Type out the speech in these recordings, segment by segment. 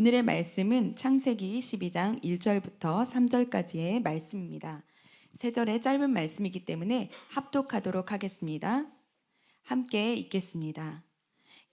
오늘의 말씀은 창세기 12장 1절부터 3절까지의 말씀입니다. 세 절의 짧은 말씀이기 때문에 합독하도록 하겠습니다. 함께 읽겠습니다.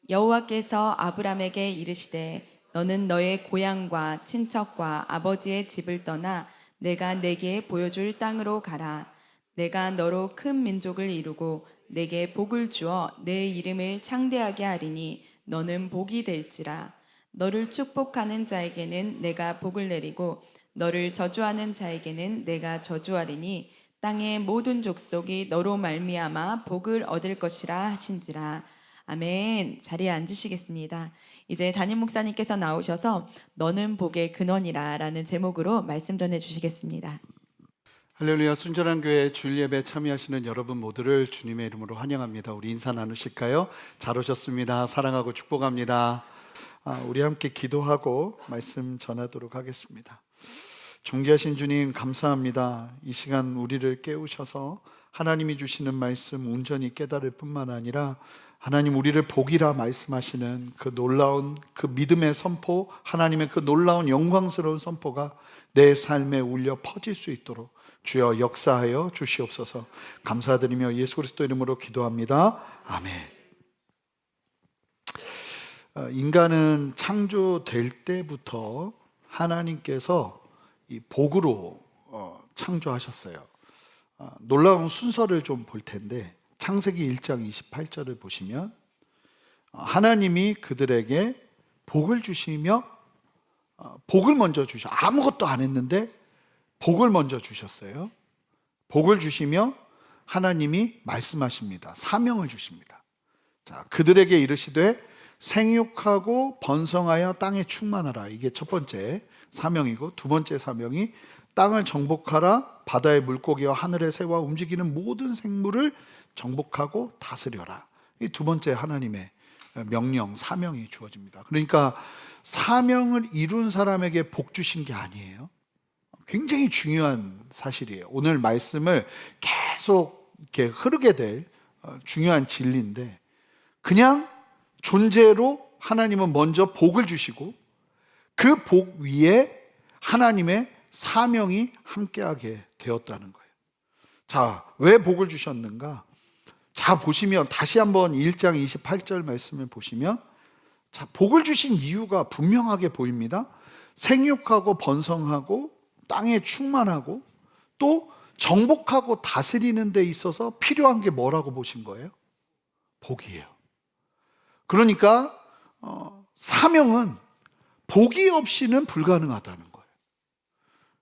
여호와께서 아브람에게 이르시되 너는 너의 고향과 친척과 아버지의 집을 떠나 내가 내게 보여줄 땅으로 가라. 내가 너로 큰 민족을 이루고 내게 복을 주어 내 이름을 창대하게 하리니 너는 복이 될지라. 너를 축복하는 자에게는 내가 복을 내리고 너를 저주하는 자에게는 내가 저주하리니 땅의 모든 족속이 너로 말미암아 복을 얻을 것이라 하신지라. 아멘. 자리에 앉으시겠습니다. 이제 담임 목사님께서 나오셔서 너는 복의 근원이라 라는 제목으로 말씀 전해주시겠습니다. 할렐루야. 순전한 교회 주일 예배 참여하시는 여러분 모두를 주님의 이름으로 환영합니다. 우리 인사 나누실까요? 잘 오셨습니다. 사랑하고 축복합니다. 우리 함께 기도하고 말씀 전하도록 하겠습니다. 존귀하신 주님 감사합니다. 이 시간 우리를 깨우셔서 하나님이 주시는 말씀 온전히 깨달을 뿐만 아니라 하나님 우리를 복이라 말씀하시는 그 놀라운 그 믿음의 선포, 하나님의 그 놀라운 영광스러운 선포가 내 삶에 울려 퍼질 수 있도록 주여 역사하여 주시옵소서. 감사드리며 예수 그리스도 이름으로 기도합니다. 아멘. 인간은 창조될 때부터 하나님께서 이 복으로 창조하셨어요. 놀라운 순서를 좀 볼 텐데 창세기 1장 28절을 보시면 하나님이 그들에게 복을 주시며 복을 먼저 주셔. 아무것도 안 했는데 복을 먼저 주셨어요. 복을 주시며 하나님이 말씀하십니다. 사명을 주십니다. 자, 그들에게 이르시되 생육하고 번성하여 땅에 충만하라. 이게 첫 번째 사명이고, 두 번째 사명이 땅을 정복하라. 바다의 물고기와 하늘의 새와 움직이는 모든 생물을 정복하고 다스려라. 이 두 번째 하나님의 명령, 사명이 주어집니다. 그러니까 사명을 이룬 사람에게 복 주신 게 아니에요. 굉장히 중요한 사실이에요. 오늘 말씀을 계속 이렇게 흐르게 될 중요한 진리인데, 그냥 존재로 하나님은 먼저 복을 주시고 그 복 위에 하나님의 사명이 함께하게 되었다는 거예요. 자, 왜 복을 주셨는가? 자, 보시면 다시 한번 1장 28절 말씀을 보시면 자, 복을 주신 이유가 분명하게 보입니다. 생육하고 번성하고 땅에 충만하고 또 정복하고 다스리는 데 있어서 필요한 게 뭐라고 보신 거예요? 복이에요. 그러니까 사명은 복이 없이는 불가능하다는 거예요.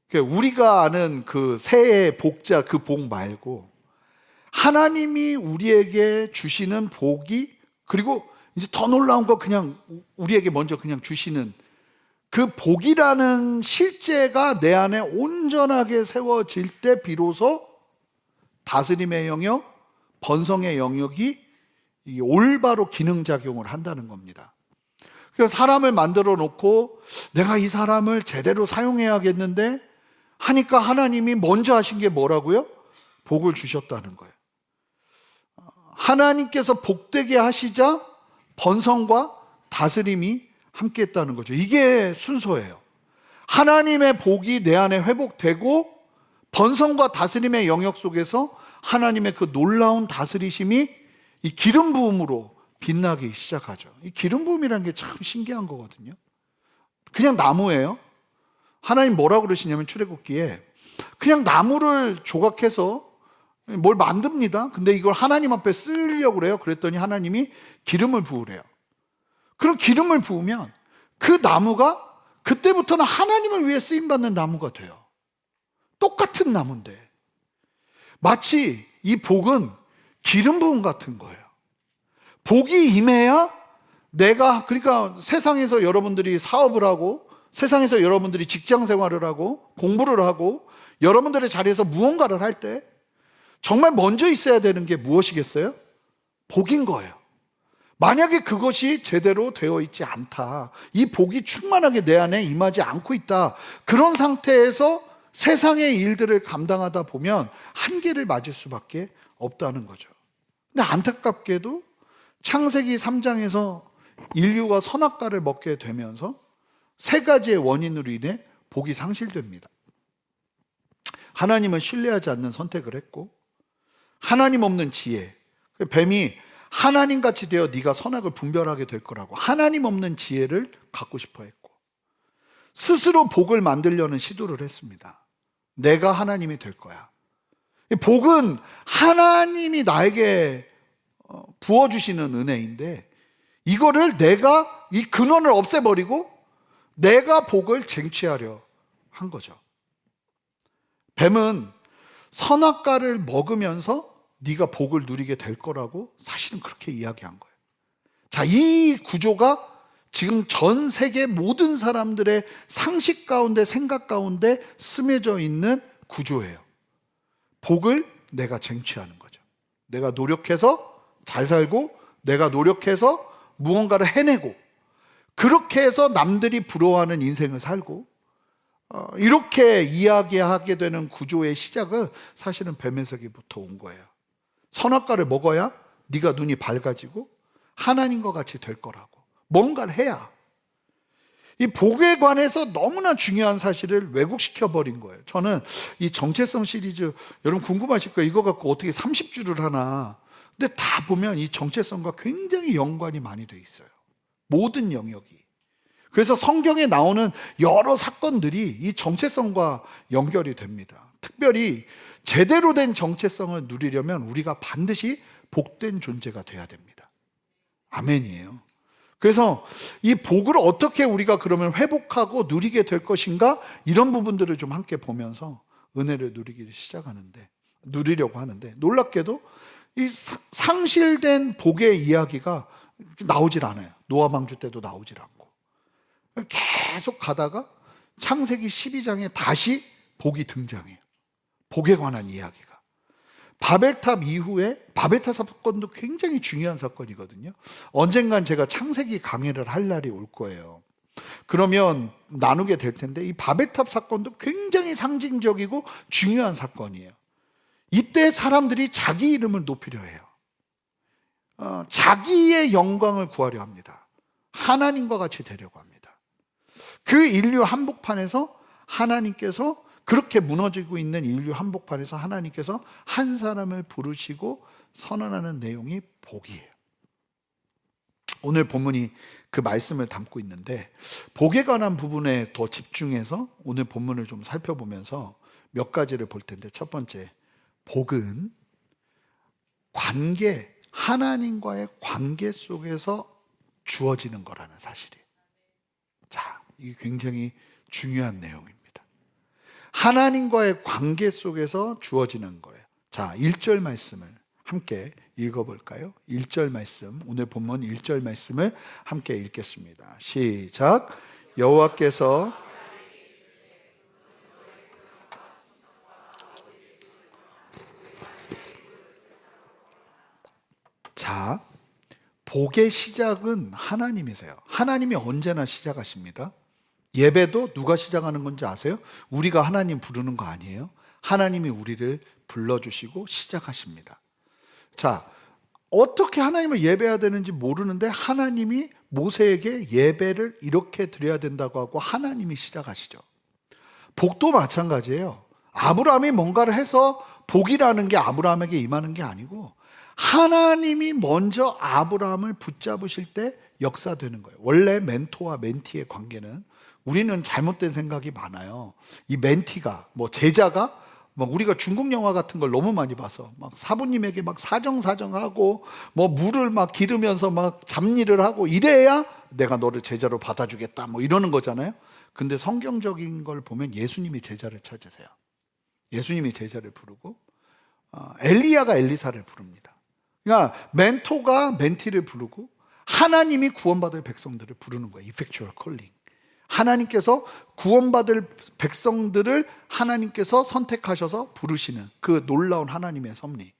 그러니까 우리가 아는 그 새의 복자 그 복 말고 하나님이 우리에게 주시는 복이, 그리고 이제 더 놀라운 거 그냥 우리에게 먼저 그냥 주시는 그 복이라는 실제가 내 안에 온전하게 세워질 때 비로소 다스림의 영역, 번성의 영역이 올바로 기능작용을 한다는 겁니다. 그래서 사람을 만들어 놓고 내가 이 사람을 제대로 사용해야겠는데 하니까 하나님이 먼저 하신 게 뭐라고요? 복을 주셨다는 거예요. 하나님께서 복되게 하시자 번성과 다스림이 함께 했다는 거죠. 이게 순서예요. 하나님의 복이 내 안에 회복되고 번성과 다스림의 영역 속에서 하나님의 그 놀라운 다스리심이 이 기름 부음으로 빛나기 시작하죠. 이 기름 부음이라는 게 참 신기한 거거든요. 그냥 나무예요. 하나님 뭐라고 그러시냐면 출애굽기에 그냥 나무를 조각해서 뭘 만듭니다. 근데 이걸 하나님 앞에 쓰려고 그래요. 그랬더니 하나님이 기름을 부으래요. 그럼 기름을 부으면 그 나무가 그때부터는 하나님을 위해 쓰임받는 나무가 돼요. 똑같은 나무인데 마치 이 복은 기름 부음 같은 거예요. 복이 임해야 내가, 그러니까 세상에서 여러분들이 사업을 하고 세상에서 여러분들이 직장 생활을 하고 공부를 하고 여러분들의 자리에서 무언가를 할 때 정말 먼저 있어야 되는 게 무엇이겠어요? 복인 거예요. 만약에 그것이 제대로 되어 있지 않다, 이 복이 충만하게 내 안에 임하지 않고 있다, 그런 상태에서 세상의 일들을 감당하다 보면 한계를 맞을 수밖에 없다는 거죠. 근데 안타깝게도 창세기 3장에서 인류가 선악과를 먹게 되면서 세 가지의 원인으로 인해 복이 상실됩니다. 하나님을 신뢰하지 않는 선택을 했고, 하나님 없는 지혜, 뱀이 하나님같이 되어 네가 선악을 분별하게 될 거라고 하나님 없는 지혜를 갖고 싶어 했고, 스스로 복을 만들려는 시도를 했습니다. 내가 하나님이 될 거야. 복은 하나님이 나에게 부어주시는 은혜인데, 이거를 내가 이 근원을 없애버리고 내가 복을 쟁취하려 한 거죠. 뱀은 선악과를 먹으면서 네가 복을 누리게 될 거라고 사실은 그렇게 이야기한 거예요. 자, 이 구조가 지금 전 세계 모든 사람들의 상식 가운데, 생각 가운데 스며져 있는 구조예요. 복을 내가 쟁취하는 거죠. 내가 노력해서 잘 살고, 내가 노력해서 무언가를 해내고, 그렇게 해서 남들이 부러워하는 인생을 살고, 이렇게 이야기하게 되는 구조의 시작은 사실은 뱀에서부터 온 거예요. 선악과를 먹어야 네가 눈이 밝아지고 하나님과 같이 될 거라고 뭔가를 해야. 이 복에 관해서 너무나 중요한 사실을 왜곡시켜 버린 거예요. 저는 이 정체성 시리즈, 여러분 궁금하실 거예요. 이거 갖고 어떻게 30주를 하나. 근데 다 보면 이 정체성과 굉장히 연관이 많이 돼 있어요. 모든 영역이. 그래서 성경에 나오는 여러 사건들이 이 정체성과 연결이 됩니다. 특별히 제대로 된 정체성을 누리려면 우리가 반드시 복된 존재가 돼야 됩니다. 아멘이에요. 그래서 이 복을 어떻게 우리가 그러면 회복하고 누리게 될 것인가, 이런 부분들을 좀 함께 보면서 은혜를 누리려고 하는데, 놀랍게도 이 상실된 복의 이야기가 나오질 않아요. 노아 방주 때도 나오질 않고, 계속 가다가 창세기 12장에 다시 복이 등장해요. 복에 관한 이야기가. 바벨탑 이후에, 바벨탑 사건도 굉장히 중요한 사건이거든요. 언젠간 제가 창세기 강해를 할 날이 올 거예요. 그러면 나누게 될 텐데, 이 바벨탑 사건도 굉장히 상징적이고 중요한 사건이에요. 이때 사람들이 자기 이름을 높이려 해요. 자기의 영광을 구하려 합니다. 하나님과 같이 되려고 합니다. 그 인류 한복판에서 하나님께서, 그렇게 무너지고 있는 인류 한복판에서 하나님께서 한 사람을 부르시고 선언하는 내용이 복이에요. 오늘 본문이 그 말씀을 담고 있는데, 복에 관한 부분에 더 집중해서 오늘 본문을 좀 살펴보면서 몇 가지를 볼 텐데, 첫 번째, 복은 관계, 하나님과의 관계 속에서 주어지는 거라는 사실이에요. 자, 이게 굉장히 중요한 내용입니다. 하나님과의 관계 속에서 주어지는 거예요. 자, 1절 말씀을 함께 읽어볼까요? 1절 말씀, 오늘 본문 1절 말씀을 함께 읽겠습니다. 시작. 여호와께서 자, 복의 시작은 하나님이세요. 하나님이 언제나 시작하십니다. 예배도 누가 시작하는 건지 아세요? 우리가 하나님 부르는 거 아니에요? 하나님이 우리를 불러주시고 시작하십니다. 자, 어떻게 하나님을 예배해야 되는지 모르는데 하나님이 모세에게 예배를 이렇게 드려야 된다고 하고 하나님이 시작하시죠. 복도 마찬가지예요. 아브라함이 뭔가를 해서 복이라는 게 아브라함에게 임하는 게 아니고, 하나님이 먼저 아브라함을 붙잡으실 때 역사되는 거예요. 원래 멘토와 멘티의 관계는, 우리는 잘못된 생각이 많아요. 이 멘티가, 제자가, 우리가 중국 영화 같은 걸 너무 많이 봐서 사부님에게 사정하고 물을 기르면서 잡일을 하고 이래야 내가 너를 제자로 받아주겠다 이러는 거잖아요. 근데 성경적인 걸 보면 예수님이 제자를 찾으세요. 예수님이 제자를 부르고 엘리야가 엘리사를 부릅니다. 그러니까 멘토가 멘티를 부르고 하나님이 구원받을 백성들을 부르는 거예요. Effectual calling. 하나님께서 구원받을 백성들을 하나님께서 선택하셔서 부르시는 그 놀라운 하나님의 섭리.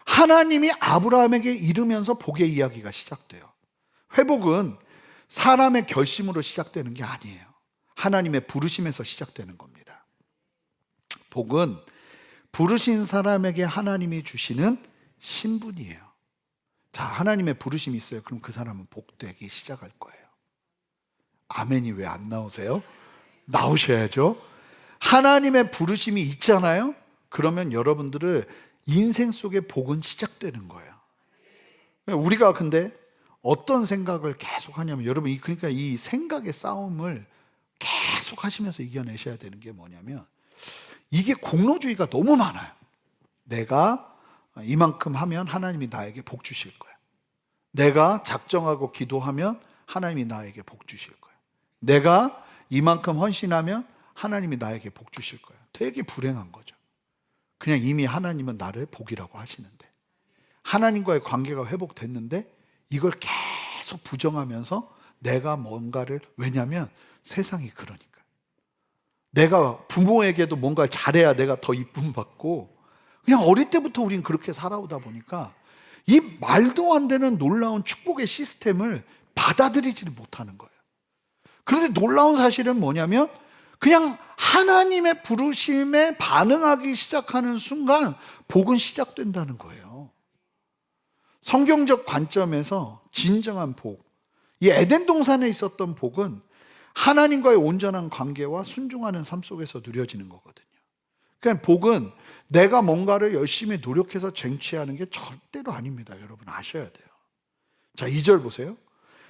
하나님이 아브라함에게 이르면서 복의 이야기가 시작돼요. 회복은 사람의 결심으로 시작되는 게 아니에요. 하나님의 부르심에서 시작되는 겁니다. 복은 부르신 사람에게 하나님이 주시는 신분이에요. 자, 하나님의 부르심이 있어요. 그럼 그 사람은 복되기 시작할 거예요. 아멘이 왜 안 나오세요? 나오셔야죠. 하나님의 부르심이 있잖아요. 그러면 여러분들의 인생 속의 복은 시작되는 거예요. 우리가 근데 어떤 생각을 계속 하냐면, 여러분 그러니까 이 생각의 싸움을 계속 하시면서 이겨내셔야 되는 게 뭐냐면, 이게 공로주의가 너무 많아요. 내가 이만큼 하면 하나님이 나에게 복 주실 거야. 내가 작정하고 기도하면 하나님이 나에게 복 주실 거야. 내가 이만큼 헌신하면 하나님이 나에게 복 주실 거야. 되게 불행한 거죠. 그냥 이미 하나님은 나를 복이라고 하시는데, 하나님과의 관계가 회복됐는데 이걸 계속 부정하면서 내가 뭔가를, 왜냐하면 세상이 그러니까. 내가 부모에게도 뭔가를 잘해야 내가 더 이쁨 받고, 그냥 어릴 때부터 우린 그렇게 살아오다 보니까 이 말도 안 되는 놀라운 축복의 시스템을 받아들이지를 못하는 거예요. 그런데 놀라운 사실은 뭐냐면, 그냥 하나님의 부르심에 반응하기 시작하는 순간 복은 시작된다는 거예요. 성경적 관점에서 진정한 복, 이 에덴 동산에 있었던 복은 하나님과의 온전한 관계와 순종하는 삶 속에서 누려지는 거거든요. 그러니까 복은 내가 뭔가를 열심히 노력해서 쟁취하는 게 절대로 아닙니다. 여러분 아셔야 돼요. 자, 2절 보세요.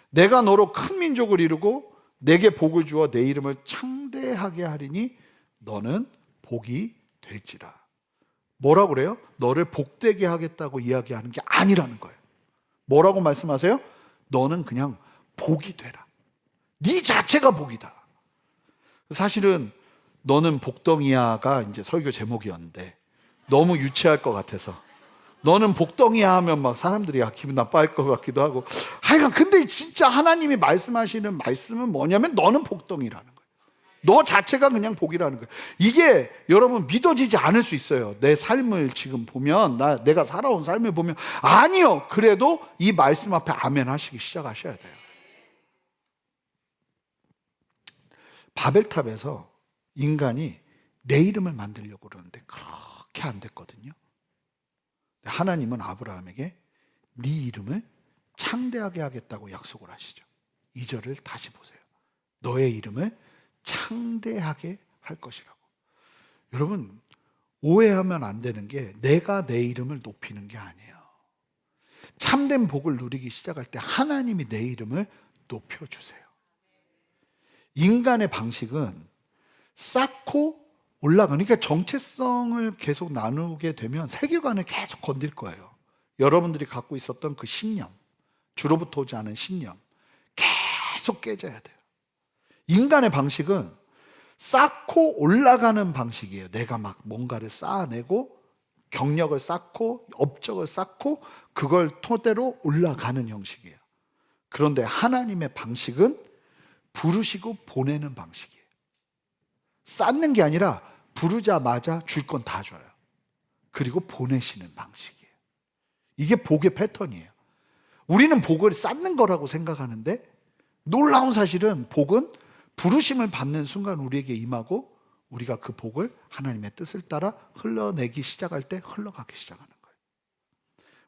내가 너로 큰 민족을 이루고 내게 복을 주어 내 이름을 창대하게 하리니 너는 복이 될지라. 뭐라고 그래요? 너를 복되게 하겠다고 이야기하는 게 아니라는 거예요. 뭐라고 말씀하세요? 너는 그냥 복이 되라. 네 자체가 복이다. 사실은 너는 복덩이야가 이제 설교 제목이었는데 너무 유치할 것 같아서, 너는 복덩이야 하면 막 사람들이 기분 나빠할 것 같기도 하고, 하여간 근데 진짜 하나님이 말씀하시는 말씀은 뭐냐면 너는 복덩이라는 거예요. 너 자체가 그냥 복이라는 거예요. 이게 여러분 믿어지지 않을 수 있어요. 내 삶을 지금 보면, 내가 살아온 삶을 보면 아니요. 그래도 이 말씀 앞에 아멘 하시기 시작하셔야 돼요. 바벨탑에서 인간이 내 이름을 만들려고 그러는데 그렇게 안 됐거든요. 하나님은 아브라함에게 네 이름을 창대하게 하겠다고 약속을 하시죠. 2절을 다시 보세요. 너의 이름을 창대하게 할 것이라고. 여러분 오해하면 안 되는 게, 내가 내 이름을 높이는 게 아니에요. 참된 복을 누리기 시작할 때 하나님이 내 이름을 높여주세요. 인간의 방식은 쌓고 올라가는, 그러니까 정체성을 계속 나누게 되면 세계관을 계속 건들 거예요. 여러분들이 갖고 있었던 그 신념, 주로부터 오지 않은 신념 계속 깨져야 돼요. 인간의 방식은 쌓고 올라가는 방식이에요. 내가 막 뭔가를 쌓아내고 경력을 쌓고 업적을 쌓고 그걸 토대로 올라가는 형식이에요. 그런데 하나님의 방식은 부르시고 보내는 방식이에요. 쌓는 게 아니라 부르자마자 줄 건 다 줘요. 그리고 보내시는 방식이에요. 이게 복의 패턴이에요. 우리는 복을 쌓는 거라고 생각하는데, 놀라운 사실은 복은 부르심을 받는 순간 우리에게 임하고, 우리가 그 복을 하나님의 뜻을 따라 흘러내기 시작할 때 흘러가기 시작하는 거예요.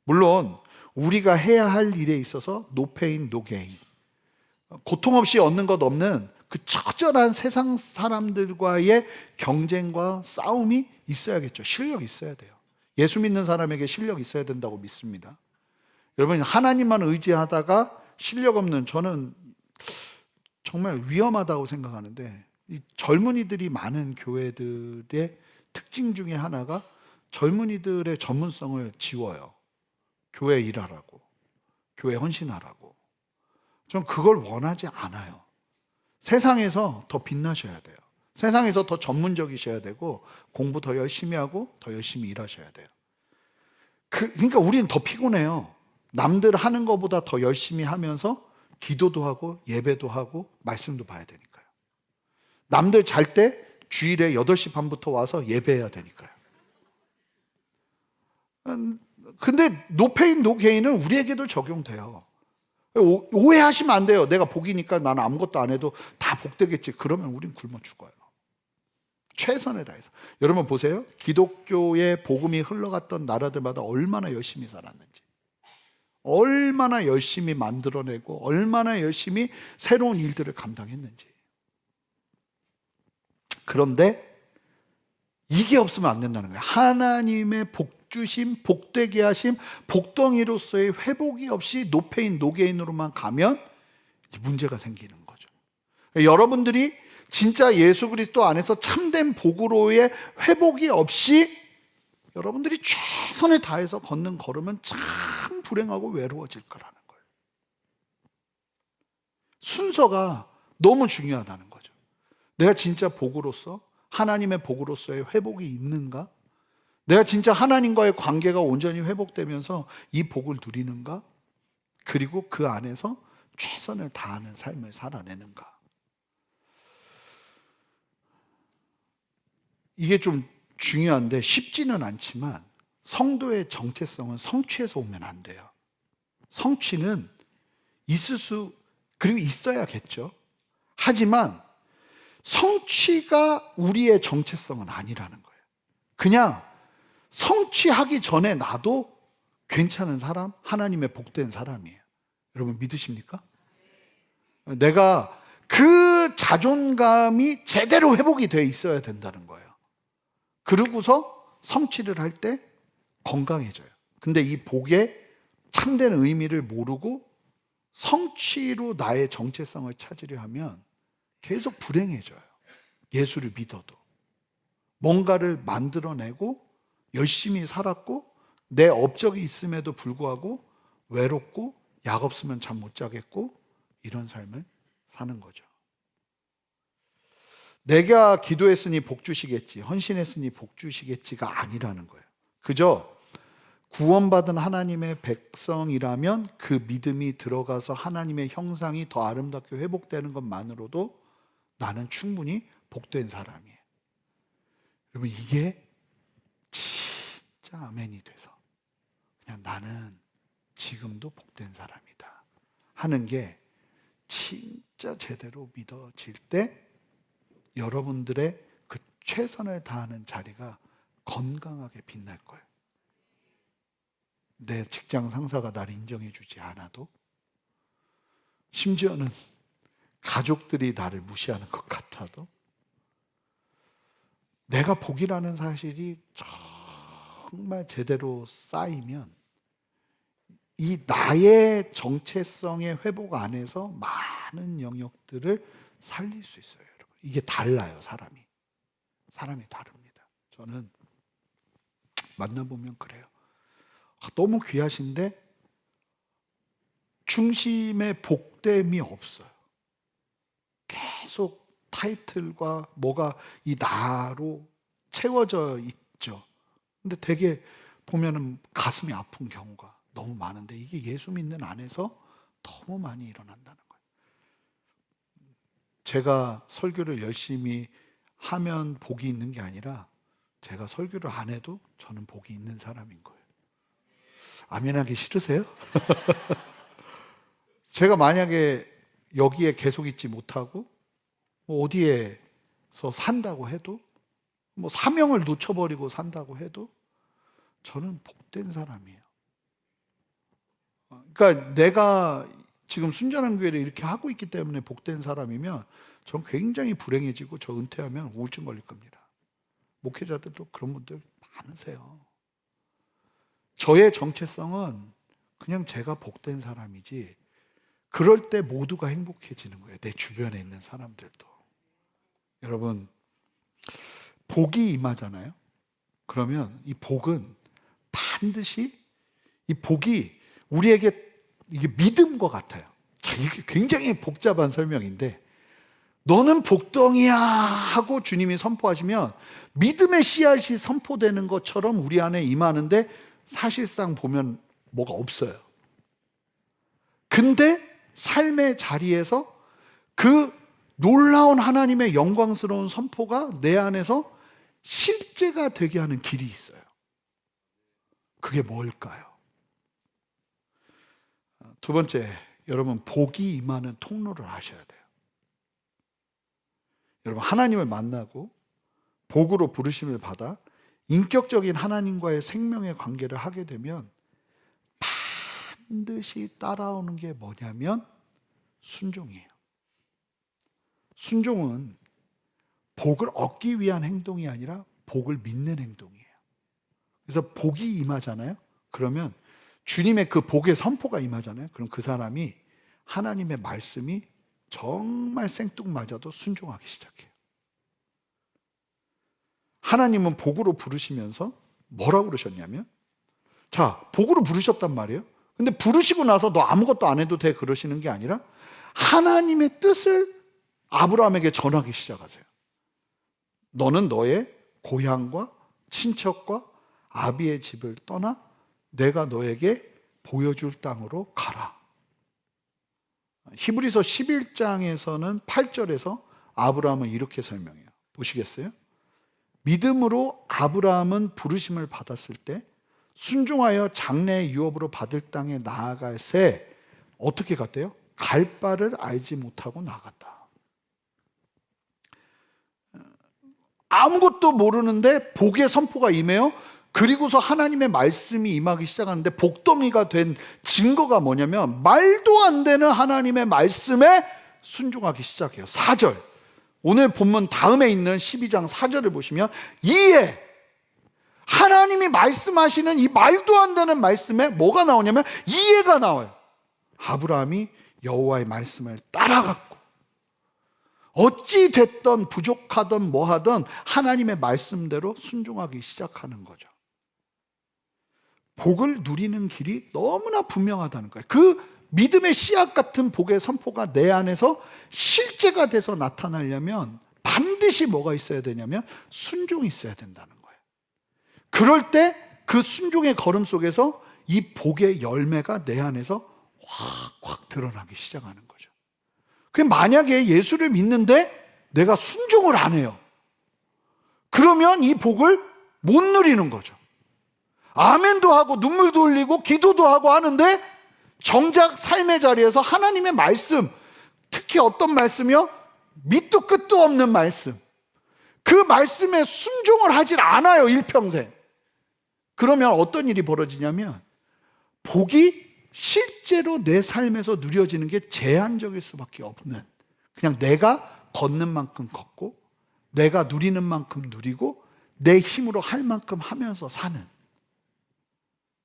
물론 우리가 해야 할 일에 있어서 no pain, no gain, 고통 없이 얻는 것 없는 그 처절한 세상 사람들과의 경쟁과 싸움이 있어야겠죠. 실력이 있어야 돼요. 예수 믿는 사람에게 실력이 있어야 된다고 믿습니다. 여러분 하나님만 의지하다가 실력 없는, 저는 정말 위험하다고 생각하는데, 이 젊은이들이 많은 교회들의 특징 중에 하나가 젊은이들의 전문성을 지워요. 교회 일하라고, 교회 헌신하라고. 전 그걸 원하지 않아요. 세상에서 더 빛나셔야 돼요. 세상에서 더 전문적이셔야 되고, 공부 더 열심히 하고 더 열심히 일하셔야 돼요. 그러니까 우리는 더 피곤해요. 남들 하는 것보다 더 열심히 하면서 기도도 하고 예배도 하고 말씀도 봐야 되니까요. 남들 잘 때 주일에 8시 반부터 와서 예배해야 되니까요. 근데 노페인 노게인은 우리에게도 적용돼요. 오해하시면 안 돼요. 내가 복이니까 나는 아무것도 안 해도 다 복되겠지. 그러면 우린 굶어 죽어요. 최선을 다해서. 여러분 보세요. 기독교의 복음이 흘러갔던 나라들마다 얼마나 열심히 살았는지, 얼마나 열심히 만들어내고 얼마나 열심히 새로운 일들을 감당했는지. 그런데 이게 없으면 안 된다는 거예요. 하나님의 복주심, 복되게 하심, 복덩이로서의 회복이 없이 노페인, 노게인으로만 가면 문제가 생기는 거죠. 여러분들이 진짜 예수 그리스도 안에서 참된 복으로의 회복이 없이 여러분들이 최선을 다해서 걷는 걸음은 참 불행하고 외로워질 거라는 거예요. 순서가 너무 중요하다는 거죠. 내가 진짜 복으로서, 하나님의 복으로서의 회복이 있는가? 내가 진짜 하나님과의 관계가 온전히 회복되면서 이 복을 누리는가? 그리고 그 안에서 최선을 다하는 삶을 살아내는가? 이게 좀 중요한데 쉽지는 않지만 성도의 정체성은 성취에서 오면 안 돼요. 성취는 그리고 있어야겠죠. 하지만 성취가 우리의 정체성은 아니라는 거예요. 그냥 성취하기 전에 나도 괜찮은 사람, 하나님의 복된 사람이에요. 여러분 믿으십니까? 내가 그 자존감이 제대로 회복이 돼 있어야 된다는 거예요. 그러고서 성취를 할 때 건강해져요. 근데 이 복의 참된 의미를 모르고 성취로 나의 정체성을 찾으려 하면 계속 불행해져요. 예수를 믿어도. 뭔가를 만들어내고 열심히 살았고 내 업적이 있음에도 불구하고 외롭고 약 없으면 잠 못 자겠고 이런 삶을 사는 거죠. 내가 기도했으니 복 주시겠지, 헌신했으니 복 주시겠지가 아니라는 거예요. 그저 구원받은 하나님의 백성이라면 그 믿음이 들어가서 하나님의 형상이 더 아름답게 회복되는 것만으로도 나는 충분히 복된 사람이에요. 여러분 이게 진짜 아멘이 돼서 그냥 나는 지금도 복된 사람이다 하는 게 진짜 제대로 믿어질 때 여러분들의 그 최선을 다하는 자리가 건강하게 빛날 거예요. 내 직장 상사가 나를 인정해 주지 않아도, 심지어는 가족들이 나를 무시하는 것 같아도, 내가 복이라는 사실이 정말 제대로 쌓이면 이 나의 정체성의 회복 안에서 많은 영역들을 살릴 수 있어요. 여러분. 이게 달라요. 사람이 다릅니다. 저는 만나보면 그래요. 너무 귀하신데 중심에 복됨이 없어요. 계속 타이틀과 뭐가 이 나로 채워져 있죠. 근데 되게 보면은 가슴이 아픈 경우가 너무 많은데 이게 예수 믿는 안에서 너무 많이 일어난다는 거예요. 제가 설교를 열심히 하면 복이 있는 게 아니라 제가 설교를 안 해도 저는 복이 있는 사람인 거예요. 아멘하기 싫으세요? 제가 만약에 여기에 계속 있지 못하고 뭐 어디에서 산다고 해도, 뭐 사명을 놓쳐버리고 산다고 해도 저는 복된 사람이에요. 그러니까 내가 지금 순전한 교회를 이렇게 하고 있기 때문에 복된 사람이면 전 굉장히 불행해지고 저 은퇴하면 우울증 걸릴 겁니다. 목회자들도 그런 분들 많으세요. 저의 정체성은 그냥 제가 복된 사람이지, 그럴 때 모두가 행복해지는 거예요. 내 주변에 있는 사람들도. 여러분, 복이 임하잖아요. 그러면 이 복은 반드시, 이 복이 우리에게 이게 믿음과 같아요. 자, 이게 굉장히 복잡한 설명인데, 너는 복덩이야 하고 주님이 선포하시면 믿음의 씨앗이 선포되는 것처럼 우리 안에 임하는데 사실상 보면 뭐가 없어요. 근데 삶의 자리에서 그 놀라운 하나님의 영광스러운 선포가 내 안에서 실제가 되게 하는 길이 있어요. 그게 뭘까요? 두 번째, 여러분 복이 임하는 통로를 아셔야 돼요. 여러분 하나님을 만나고 복으로 부르심을 받아 인격적인 하나님과의 생명의 관계를 하게 되면 반드시 따라오는 게 뭐냐면 순종이에요. 순종은 복을 얻기 위한 행동이 아니라 복을 믿는 행동이에요. 그래서 복이 임하잖아요. 그러면 주님의 그 복의 선포가 임하잖아요. 그럼 그 사람이 하나님의 말씀이 정말 생뚱맞아도 순종하기 시작해요. 하나님은 복으로 부르시면서 뭐라고 그러셨냐면, 자, 복으로 부르셨단 말이에요. 근데 부르시고 나서 너 아무것도 안 해도 돼 그러시는 게 아니라 하나님의 뜻을 아브라함에게 전하기 시작하세요. 너는 너의 고향과 친척과 아비의 집을 떠나 내가 너에게 보여줄 땅으로 가라. 히브리서 11장에서는 8절에서 아브라함은 이렇게 설명해요. 보시겠어요? 믿음으로 아브라함은 부르심을 받았을 때 순종하여 장래의 유업으로 받을 땅에 나아갈새 어떻게 갔대요? 갈 바를 알지 못하고 나갔다. 아무것도 모르는데 복의 선포가 임해요. 그리고서 하나님의 말씀이 임하기 시작하는데 복덩이가 된 증거가 뭐냐면 말도 안 되는 하나님의 말씀에 순종하기 시작해요. 4절. 오늘 본문 다음에 있는 12장 4절을 보시면 이에 하나님이 말씀하시는 이 말도 안 되는 말씀에 뭐가 나오냐면 이해가 나와요. 아브라함이 여호와의 말씀을 따라갔고 어찌 됐던 부족하던 뭐하던 하나님의 말씀대로 순종하기 시작하는 거죠. 복을 누리는 길이 너무나 분명하다는 거예요. 그 믿음의 씨앗 같은 복의 선포가 내 안에서 실제가 돼서 나타나려면 반드시 뭐가 있어야 되냐면 순종이 있어야 된다는 거예요. 그럴 때 그 순종의 걸음 속에서 이 복의 열매가 내 안에서 확 드러나기 시작하는 거죠. 그럼 만약에 예수를 믿는데 내가 순종을 안 해요. 그러면 이 복을 못 누리는 거죠. 아멘도 하고 눈물도 흘리고 기도도 하고 하는데 정작 삶의 자리에서 하나님의 말씀, 특히 어떤 말씀이요? 밑도 끝도 없는 말씀. 그 말씀에 순종을 하질 않아요, 일평생. 그러면 어떤 일이 벌어지냐면 복이 실제로 내 삶에서 누려지는 게 제한적일 수밖에 없는, 그냥 내가 걷는 만큼 걷고 내가 누리는 만큼 누리고 내 힘으로 할 만큼 하면서 사는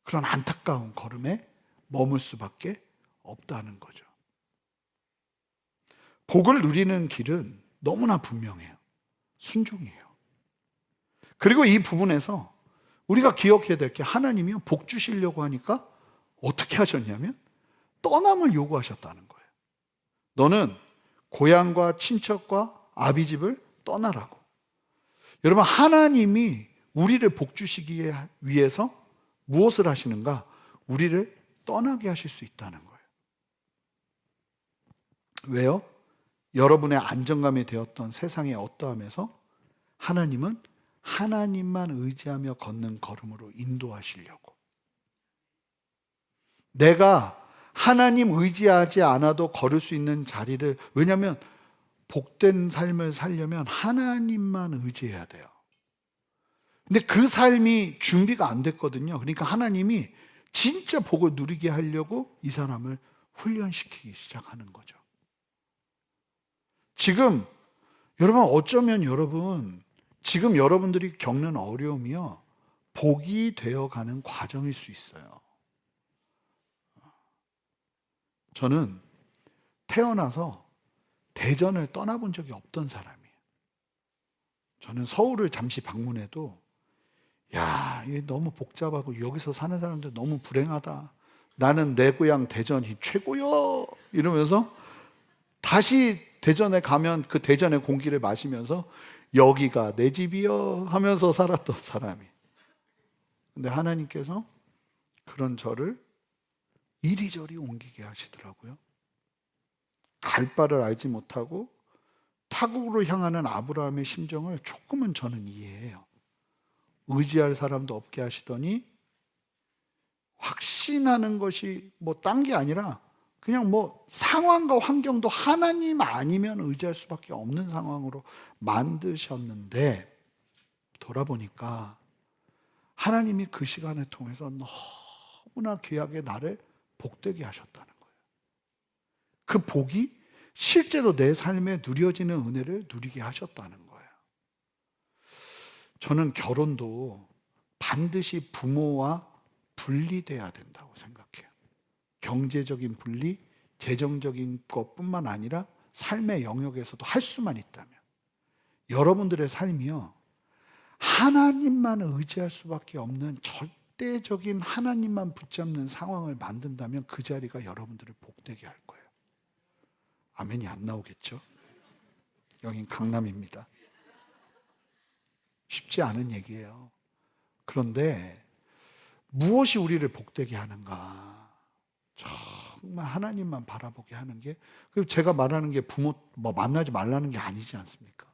그런 안타까운 걸음에 머물 수밖에 없다는 거죠. 복을 누리는 길은 너무나 분명해요. 순종이에요. 그리고 이 부분에서 우리가 기억해야 될 게 하나님이요, 복 주시려고 하니까 어떻게 하셨냐면 떠남을 요구하셨다는 거예요. 너는 고향과 친척과 아비 집을 떠나라고. 여러분, 하나님이 우리를 복 주시기 위해서 무엇을 하시는가? 우리를 떠나게 하실 수 있다는 거예요. 왜요? 여러분의 안정감이 되었던 세상의 어떠함에서 하나님은 하나님만 의지하며 걷는 걸음으로 인도하시려고. 내가 하나님 의지하지 않아도 걸을 수 있는 자리를, 왜냐하면 복된 삶을 살려면 하나님만 의지해야 돼요. 근데 그 삶이 준비가 안 됐거든요. 그러니까 하나님이 진짜 복을 누리게 하려고 이 사람을 훈련시키기 시작하는 거죠. 지금 여러분, 어쩌면 여러분 지금 여러분들이 겪는 어려움이요, 복이 되어가는 과정일 수 있어요. 저는 태어나서 대전을 떠나본 적이 없던 사람이에요. 저는 서울을 잠시 방문해도 야, 이게 너무 복잡하고 여기서 사는 사람들 너무 불행하다. 나는 내 고향 대전이 최고요. 이러면서 다시 대전에 가면 그 대전의 공기를 마시면서 여기가 내 집이요 하면서 살았던 사람이. 근데 하나님께서 그런 저를 이리저리 옮기게 하시더라고요. 갈 바를 알지 못하고 타국으로 향하는 아브라함의 심정을 조금은 저는 이해해요. 의지할 사람도 없게 하시더니 확신하는 것이 뭐 딴 게 아니라 그냥 뭐 상황과 환경도 하나님 아니면 의지할 수밖에 없는 상황으로 만드셨는데, 돌아보니까 하나님이 그 시간을 통해서 너무나 귀하게 나를 복되게 하셨다는 거예요. 그 복이 실제로 내 삶에 누려지는 은혜를 누리게 하셨다는 거예요. 저는 결혼도 반드시 부모와 분리돼야 된다고 생각해요. 경제적인 분리, 재정적인 것뿐만 아니라 삶의 영역에서도 할 수만 있다면, 여러분들의 삶이요, 하나님만 의지할 수밖에 없는 절대적인 하나님만 붙잡는 상황을 만든다면 그 자리가 여러분들을 복되게 할 거예요. 아멘이 안 나오겠죠? 여긴 강남입니다. 쉽지 않은 얘기예요. 그런데 무엇이 우리를 복되게 하는가? 정말 하나님만 바라보게 하는 게, 그리고 제가 말하는 게 부모 만나지 말라는 게 아니지 않습니까?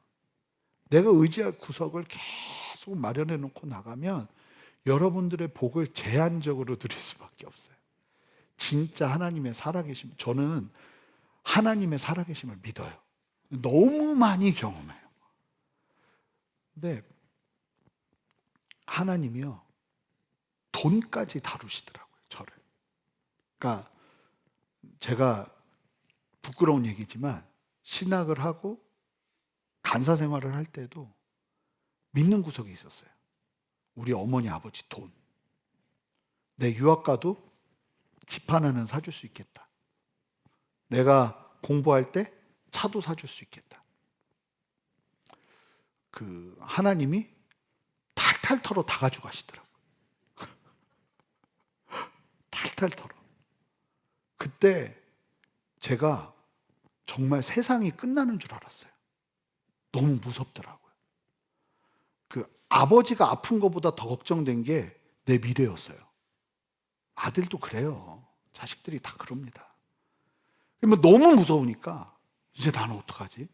내가 의지할 구석을 계속 마련해 놓고 나가면 여러분들의 복을 제한적으로 누릴 수밖에 없어요. 진짜 하나님의 살아계심, 저는 하나님의 살아계심을 믿어요. 너무 많이 경험해요. 근데 하나님이요, 돈까지 다루시더라고요, 저를. 그러니까 제가 부끄러운 얘기지만 신학을 하고 간사 생활을 할 때도 믿는 구석이 있었어요. 우리 어머니 아버지 돈, 내 유학 가도 집 하나는 사줄 수 있겠다, 내가 공부할 때 차도 사줄 수 있겠다. 그 하나님이 탈탈 털어 다 가져가시더라고요. 탈탈 털어. 그때 제가 정말 세상이 끝나는 줄 알았어요. 너무 무섭더라고요. 그 아버지가 아픈 것보다 더 걱정된 게 내 미래였어요. 아들도 그래요. 자식들이 다 그럽니다. 너무 무서우니까 이제 나는 어떡하지?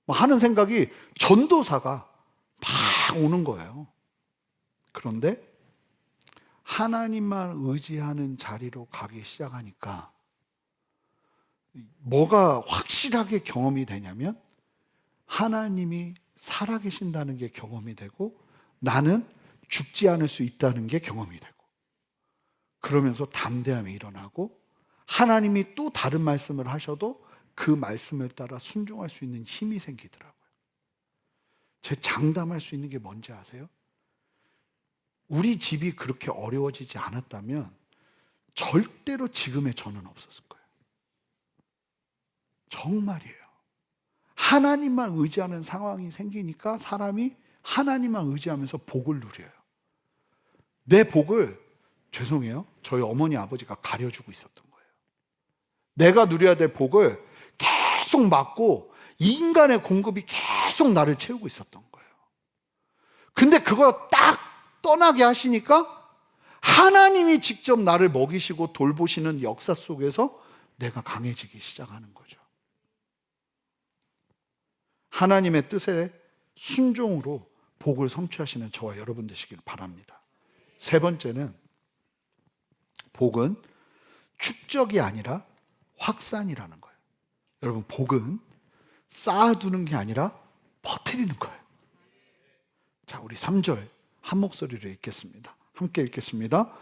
하는 생각이 전도사가 막 오는 거예요. 그런데 하나님만 의지하는 자리로 가기 시작하니까 뭐가 확실하게 경험이 되냐면, 하나님이 살아계신다는 게 경험이 되고 나는 죽지 않을 수 있다는 게 경험이 되고, 그러면서 담대함이 일어나고 하나님이 또 다른 말씀을 하셔도 그 말씀을 따라 순종할 수 있는 힘이 생기더라고요. 제 장담할 수 있는 게 뭔지 아세요? 우리 집이 그렇게 어려워지지 않았다면 절대로 지금의 저는 없었을 거예요. 정말이에요. 하나님만 의지하는 상황이 생기니까 사람이 하나님만 의지하면서 복을 누려요. 내 복을, 죄송해요, 저희 어머니 아버지가 가려주고 있었던 거예요. 내가 누려야 될 복을 계속 막고 인간의 공급이 계속 나를 채우고 있었던 거예요. 근데 그거 딱 떠나게 하시니까 하나님이 직접 나를 먹이시고 돌보시는 역사 속에서 내가 강해지기 시작하는 거죠. 하나님의 뜻에 순종으로 복을 성취하시는 저와 여러분 되시길 바랍니다. 세 번째는, 복은 축적이 아니라 확산이라는 거예요. 여러분, 복은 쌓아두는 게 아니라 퍼뜨리는 거예요. 자, 우리 3절 한 목소리로 읽겠습니다. 함께 읽겠습니다.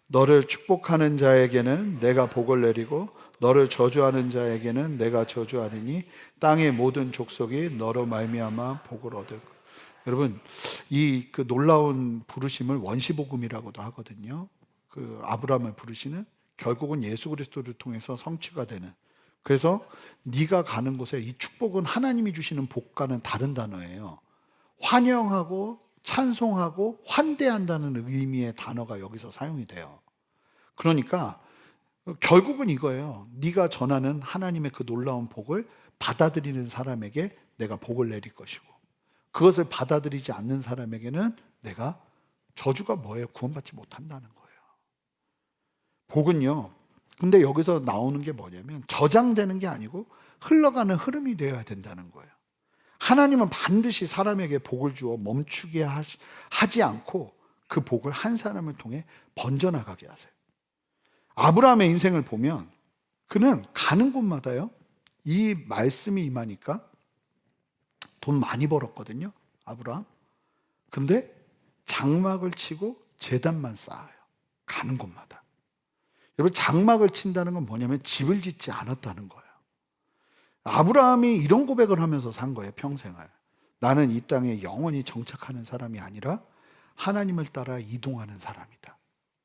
너를 축복하는 자에게는 내가 복을 내리고 너를 저주하는 자에게는 내가 저주하리니 땅의 모든 족속이 너로 말미암아 복을 얻을 거예요. 여러분, 이 그 놀라운 부르심을 원시복음이라고도 하거든요. 그 아브라함을 부르시는, 결국은 예수 그리스도를 통해서 성취가 되는. 그래서 네가 가는 곳에, 이 축복은 하나님이 주시는 복과는 다른 단어예요. 환영하고 찬송하고 환대한다는 의미의 단어가 여기서 사용이 돼요. 그러니까 결국은 이거예요. 네가 전하는 하나님의 그 놀라운 복을 받아들이는 사람에게 내가 복을 내릴 것이고, 그것을 받아들이지 않는 사람에게는 내가, 저주가 뭐예요? 구원받지 못한다는 거예요. 복은요, 근데 여기서 나오는 게 뭐냐면 저장되는 게 아니고 흘러가는 흐름이 되어야 된다는 거예요. 하나님은 반드시 사람에게 복을 주어 멈추게 하지 않고 그 복을 한 사람을 통해 번져나가게 하세요. 아브라함의 인생을 보면 그는 가는 곳마다요, 이 말씀이 임하니까 돈 많이 벌었거든요, 아브라함. 근데 장막을 치고 제단만 쌓아요, 가는 곳마다. 여러분, 장막을 친다는 건 뭐냐면 집을 짓지 않았다는 거예요. 아브라함이 이런 고백을 하면서 산 거예요, 평생을. 나는 이 땅에 영원히 정착하는 사람이 아니라 하나님을 따라 이동하는 사람이다.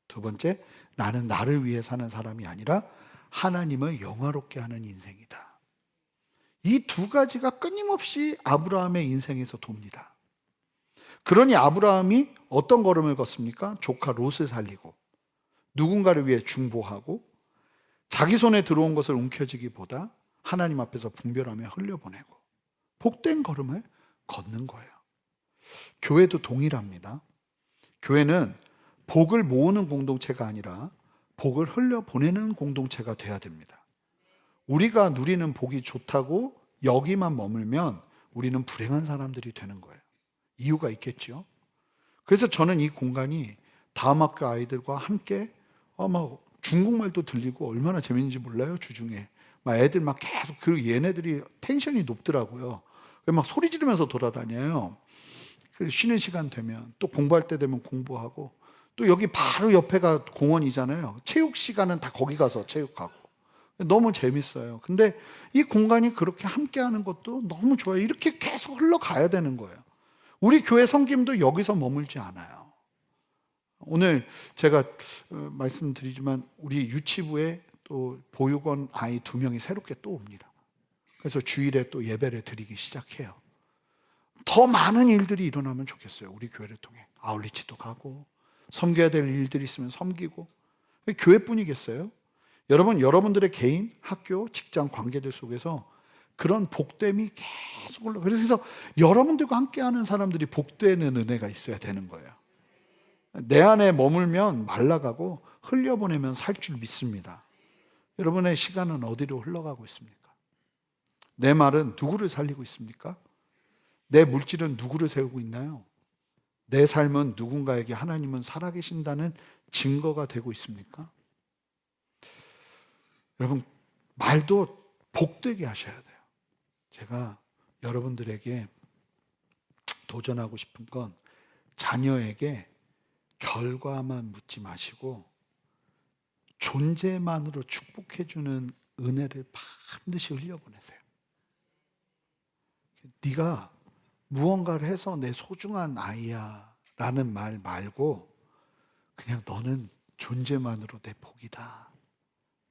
두 번째, 나는 나를 위해 사는 사람이 아니라 하나님을 영화롭게 하는 인생이다. 이 두 가지가 끊임없이 아브라함의 인생에서 돕니다. 그러니 아브라함이 어떤 걸음을 걷습니까? 조카 롯을 살리고 누군가를 위해 중보하고 자기 손에 들어온 것을 움켜쥐기보다 하나님 앞에서 분별하며 흘려보내고 복된 걸음을 걷는 거예요. 교회도 동일합니다. 교회는 복을 모으는 공동체가 아니라 복을 흘려보내는 공동체가 돼야 됩니다. 우리가 누리는 복이 좋다고 여기만 머물면 우리는 불행한 사람들이 되는 거예요. 이유가 있겠죠. 그래서 저는 이 공간이 다음 학교 아이들과 함께 막 중국말도 들리고 얼마나 재밌는지 몰라요. 주중에 막 애들 막 계속, 그리고 얘네들이 텐션이 높더라고요. 막 소리 지르면서 돌아다녀요. 쉬는 시간 되면 또 공부할 때 되면 공부하고, 또 여기 바로 옆에가 공원이잖아요. 체육 시간은 다 거기 가서 체육하고 너무 재밌어요. 근데 이 공간이 그렇게 함께하는 것도 너무 좋아요. 이렇게 계속 흘러가야 되는 거예요. 우리 교회 섬김도 여기서 머물지 않아요. 오늘 제가 말씀드리지만 우리 유치부에 또 보육원 아이 2명이 새롭게 또 옵니다. 그래서 주일에 또 예배를 드리기 시작해요. 더 많은 일들이 일어나면 좋겠어요. 우리 교회를 통해 아울리치도 가고 섬겨야 될 일들이 있으면 섬기고. 교회뿐이겠어요? 여러분, 여러분들의 개인, 학교, 직장 관계들 속에서 그런 복됨이 계속 올라가요. 그래서 여러분들과 함께하는 사람들이 복되는 은혜가 있어야 되는 거예요. 내 안에 머물면 말라가고 흘려보내면 살 줄 믿습니다. 여러분의 시간은 어디로 흘러가고 있습니까? 내 말은 누구를 살리고 있습니까? 내 물질은 누구를 세우고 있나요? 내 삶은 누군가에게 하나님은 살아계신다는 증거가 되고 있습니까? 여러분, 말도 복되게 하셔야 돼요. 제가 여러분들에게 도전하고 싶은 건 자녀에게 결과만 묻지 마시고 존재만으로 축복해주는 은혜를 반드시 흘려보내세요. 네가 무언가를 해서 내 소중한 아이야 라는 말 말고 그냥 너는 존재만으로 내 복이다,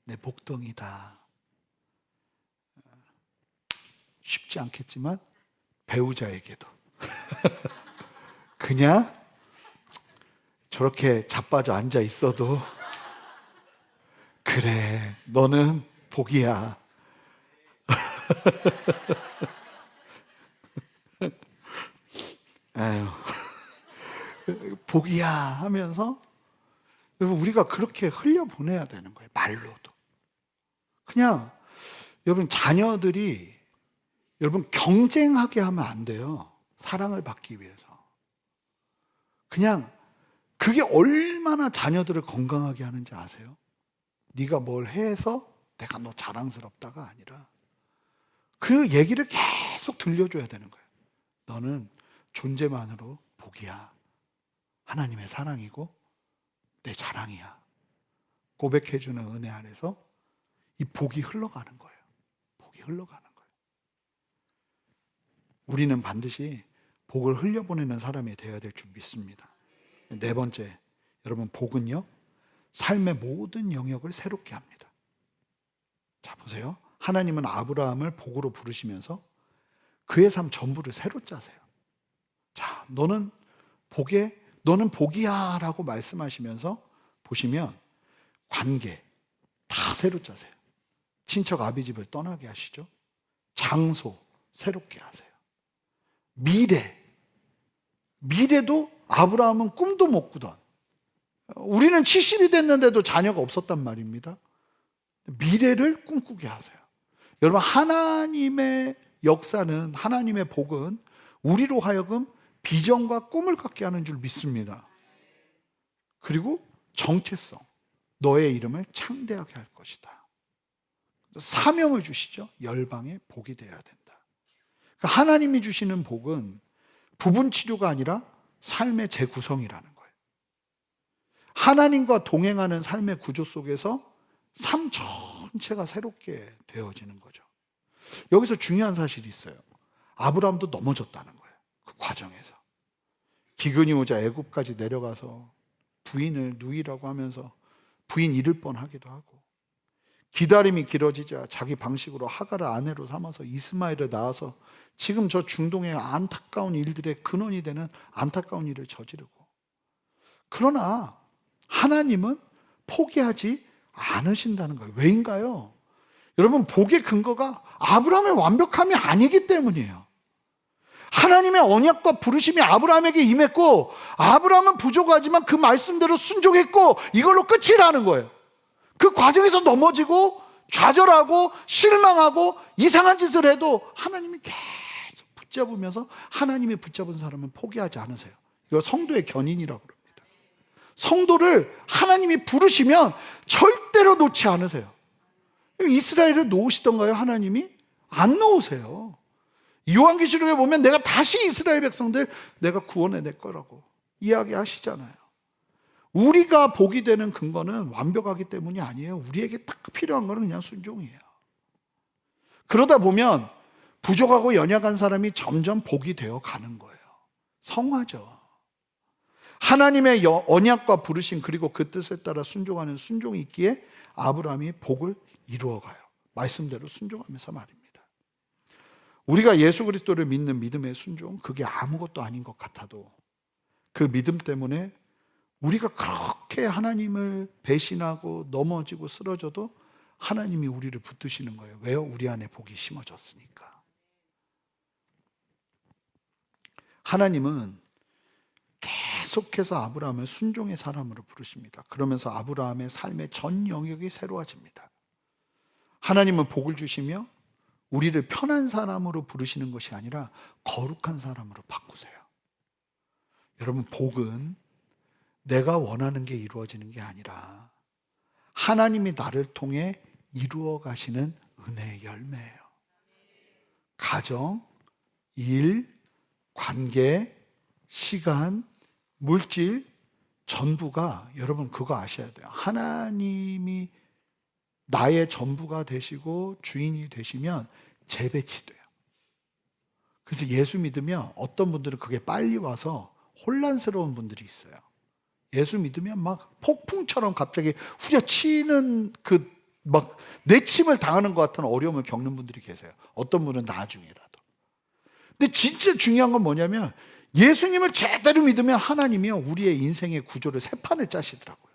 내 복덩이다. 쉽지 않겠지만 배우자에게도 그냥 저렇게 자빠져 앉아 있어도 그래, 너는 복이야. 아유, 복이야 하면서 여러분, 우리가 그렇게 흘려보내야 되는 거예요. 말로도. 그냥 여러분, 자녀들이 여러분 경쟁하게 하면 안 돼요. 사랑을 받기 위해서. 그냥 그게 얼마나 자녀들을 건강하게 하는지 아세요? 네가 뭘 해서 내가 너 자랑스럽다가 아니라 그 얘기를 계속 들려줘야 되는 거예요. 너는 존재만으로 복이야. 하나님의 사랑이고 내 자랑이야. 고백해주는 은혜 안에서 이 복이 흘러가는 거예요. 복이 흘러가는 거예요. 우리는 반드시 복을 흘려보내는 사람이 되어야 될 줄 믿습니다. 네 번째, 여러분, 복은요, 삶의 모든 영역을 새롭게 합니다. 자, 보세요. 하나님은 아브라함을 복으로 부르시면서 그의 삶 전부를 새로 짜세요. 자, 너는 복이야 라고 말씀하시면서 보시면 관계 다 새로 짜세요. 친척 아비집을 떠나게 하시죠. 장소 새롭게 하세요. 미래도 아브라함은 꿈도 못 꾸던, 우리는 70이 됐는데도 자녀가 없었단 말입니다. 미래를 꿈꾸게 하세요. 여러분, 하나님의 역사는, 하나님의 복은 우리로 하여금 비전과 꿈을 갖게 하는 줄 믿습니다. 그리고 정체성, 너의 이름을 창대하게 할 것이다. 사명을 주시죠. 열방의 복이 되어야 된다. 그러니까 하나님이 주시는 복은 부분 치료가 아니라 삶의 재구성이라는 거예요. 하나님과 동행하는 삶의 구조 속에서 삶 전체가 새롭게 되어지는 거죠. 여기서 중요한 사실이 있어요. 아브라함도 넘어졌다는 거예요. 그 과정에서. 기근이 오자 애굽까지 내려가서 부인을 누이라고 하면서 부인 잃을 뻔하기도 하고, 기다림이 길어지자 자기 방식으로 하갈을 아내로 삼아서 이스마엘을 낳아서 지금 저 중동의 안타까운 일들의 근원이 되는 안타까운 일을 저지르고, 그러나 하나님은 포기하지 않으신다는 거예요. 왜인가요? 여러분, 복의 근거가 아브라함의 완벽함이 아니기 때문이에요. 하나님의 언약과 부르심이 아브라함에게 임했고, 아브라함은 부족하지만 그 말씀대로 순종했고, 이걸로 끝이라는 거예요. 그 과정에서 넘어지고 좌절하고 실망하고 이상한 짓을 해도 하나님이 계속 붙잡으면서, 하나님이 붙잡은 사람은 포기하지 않으세요. 이거 성도의 견인이라고 합니다. 성도를 하나님이 부르시면 절대로 놓지 않으세요. 이스라엘을 놓으시던가요? 하나님이? 안 놓으세요. 요한계시록에 보면 내가 다시 이스라엘 백성들 내가 구원해낼 거라고 이야기하시잖아요. 우리가 복이 되는 근거는 완벽하기 때문이 아니에요. 우리에게 딱 필요한 거는 그냥 순종이에요. 그러다 보면 부족하고 연약한 사람이 점점 복이 되어 가는 거예요. 성화죠. 하나님의 언약과 부르심, 그리고 그 뜻에 따라 순종하는 순종이 있기에 아브라함이 복을 이루어가요. 말씀대로 순종하면서 말입니다. 우리가 예수 그리스도를 믿는 믿음의 순종, 그게 아무것도 아닌 것 같아도 그 믿음 때문에 우리가 그렇게 하나님을 배신하고 넘어지고 쓰러져도 하나님이 우리를 붙드시는 거예요. 왜요? 우리 안에 복이 심어졌으니까. 하나님은 계속해서 아브라함을 순종의 사람으로 부르십니다. 그러면서 아브라함의 삶의 전 영역이 새로워집니다. 하나님은 복을 주시며 우리를 편한 사람으로 부르시는 것이 아니라 거룩한 사람으로 바꾸세요. 여러분, 복은 내가 원하는 게 이루어지는 게 아니라 하나님이 나를 통해 이루어 가시는 은혜의 열매예요. 가정, 일, 관계, 시간, 물질 전부가, 여러분 그거 아셔야 돼요. 하나님이 나의 전부가 되시고 주인이 되시면 재배치돼요. 그래서 예수 믿으면 어떤 분들은 그게 빨리 와서 혼란스러운 분들이 있어요. 예수 믿으면 막 폭풍처럼 갑자기 후려치는 막 내침을 당하는 것 같은 어려움을 겪는 분들이 계세요. 어떤 분은 나중에라도. 근데 진짜 중요한 건 뭐냐면, 예수님을 제대로 믿으면 하나님이요, 우리의 인생의 구조를 새 판을 짜시더라고요.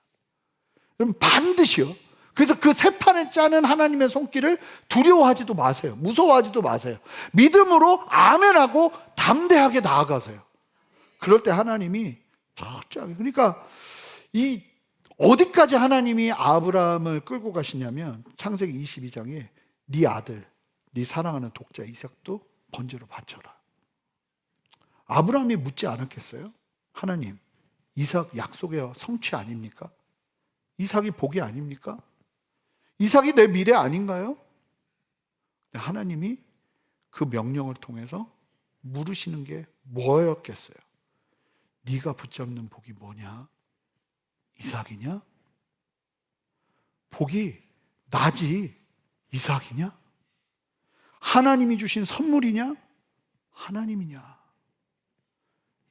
그럼 반드시요. 그래서 그 새 판을 짜는 하나님의 손길을 두려워하지도 마세요. 무서워하지도 마세요. 믿음으로 아멘하고 담대하게 나아가세요. 그럴 때 하나님이 철저하게, 그러니까 이 어디까지 하나님이 아브라함을 끌고 가시냐면, 창세기 22장에 네 아들, 네 사랑하는 독자 이삭도 번제로 바쳐라. 아브라함이 묻지 않았겠어요? 하나님, 이삭 약속의 성취 아닙니까? 이삭이 복이 아닙니까? 이삭이 내 미래 아닌가요? 하나님이 그 명령을 통해서 물으시는 게 뭐였겠어요? 네가 붙잡는 복이 뭐냐? 이삭이냐? 복이 나지 이삭이냐? 하나님이 주신 선물이냐? 하나님이냐?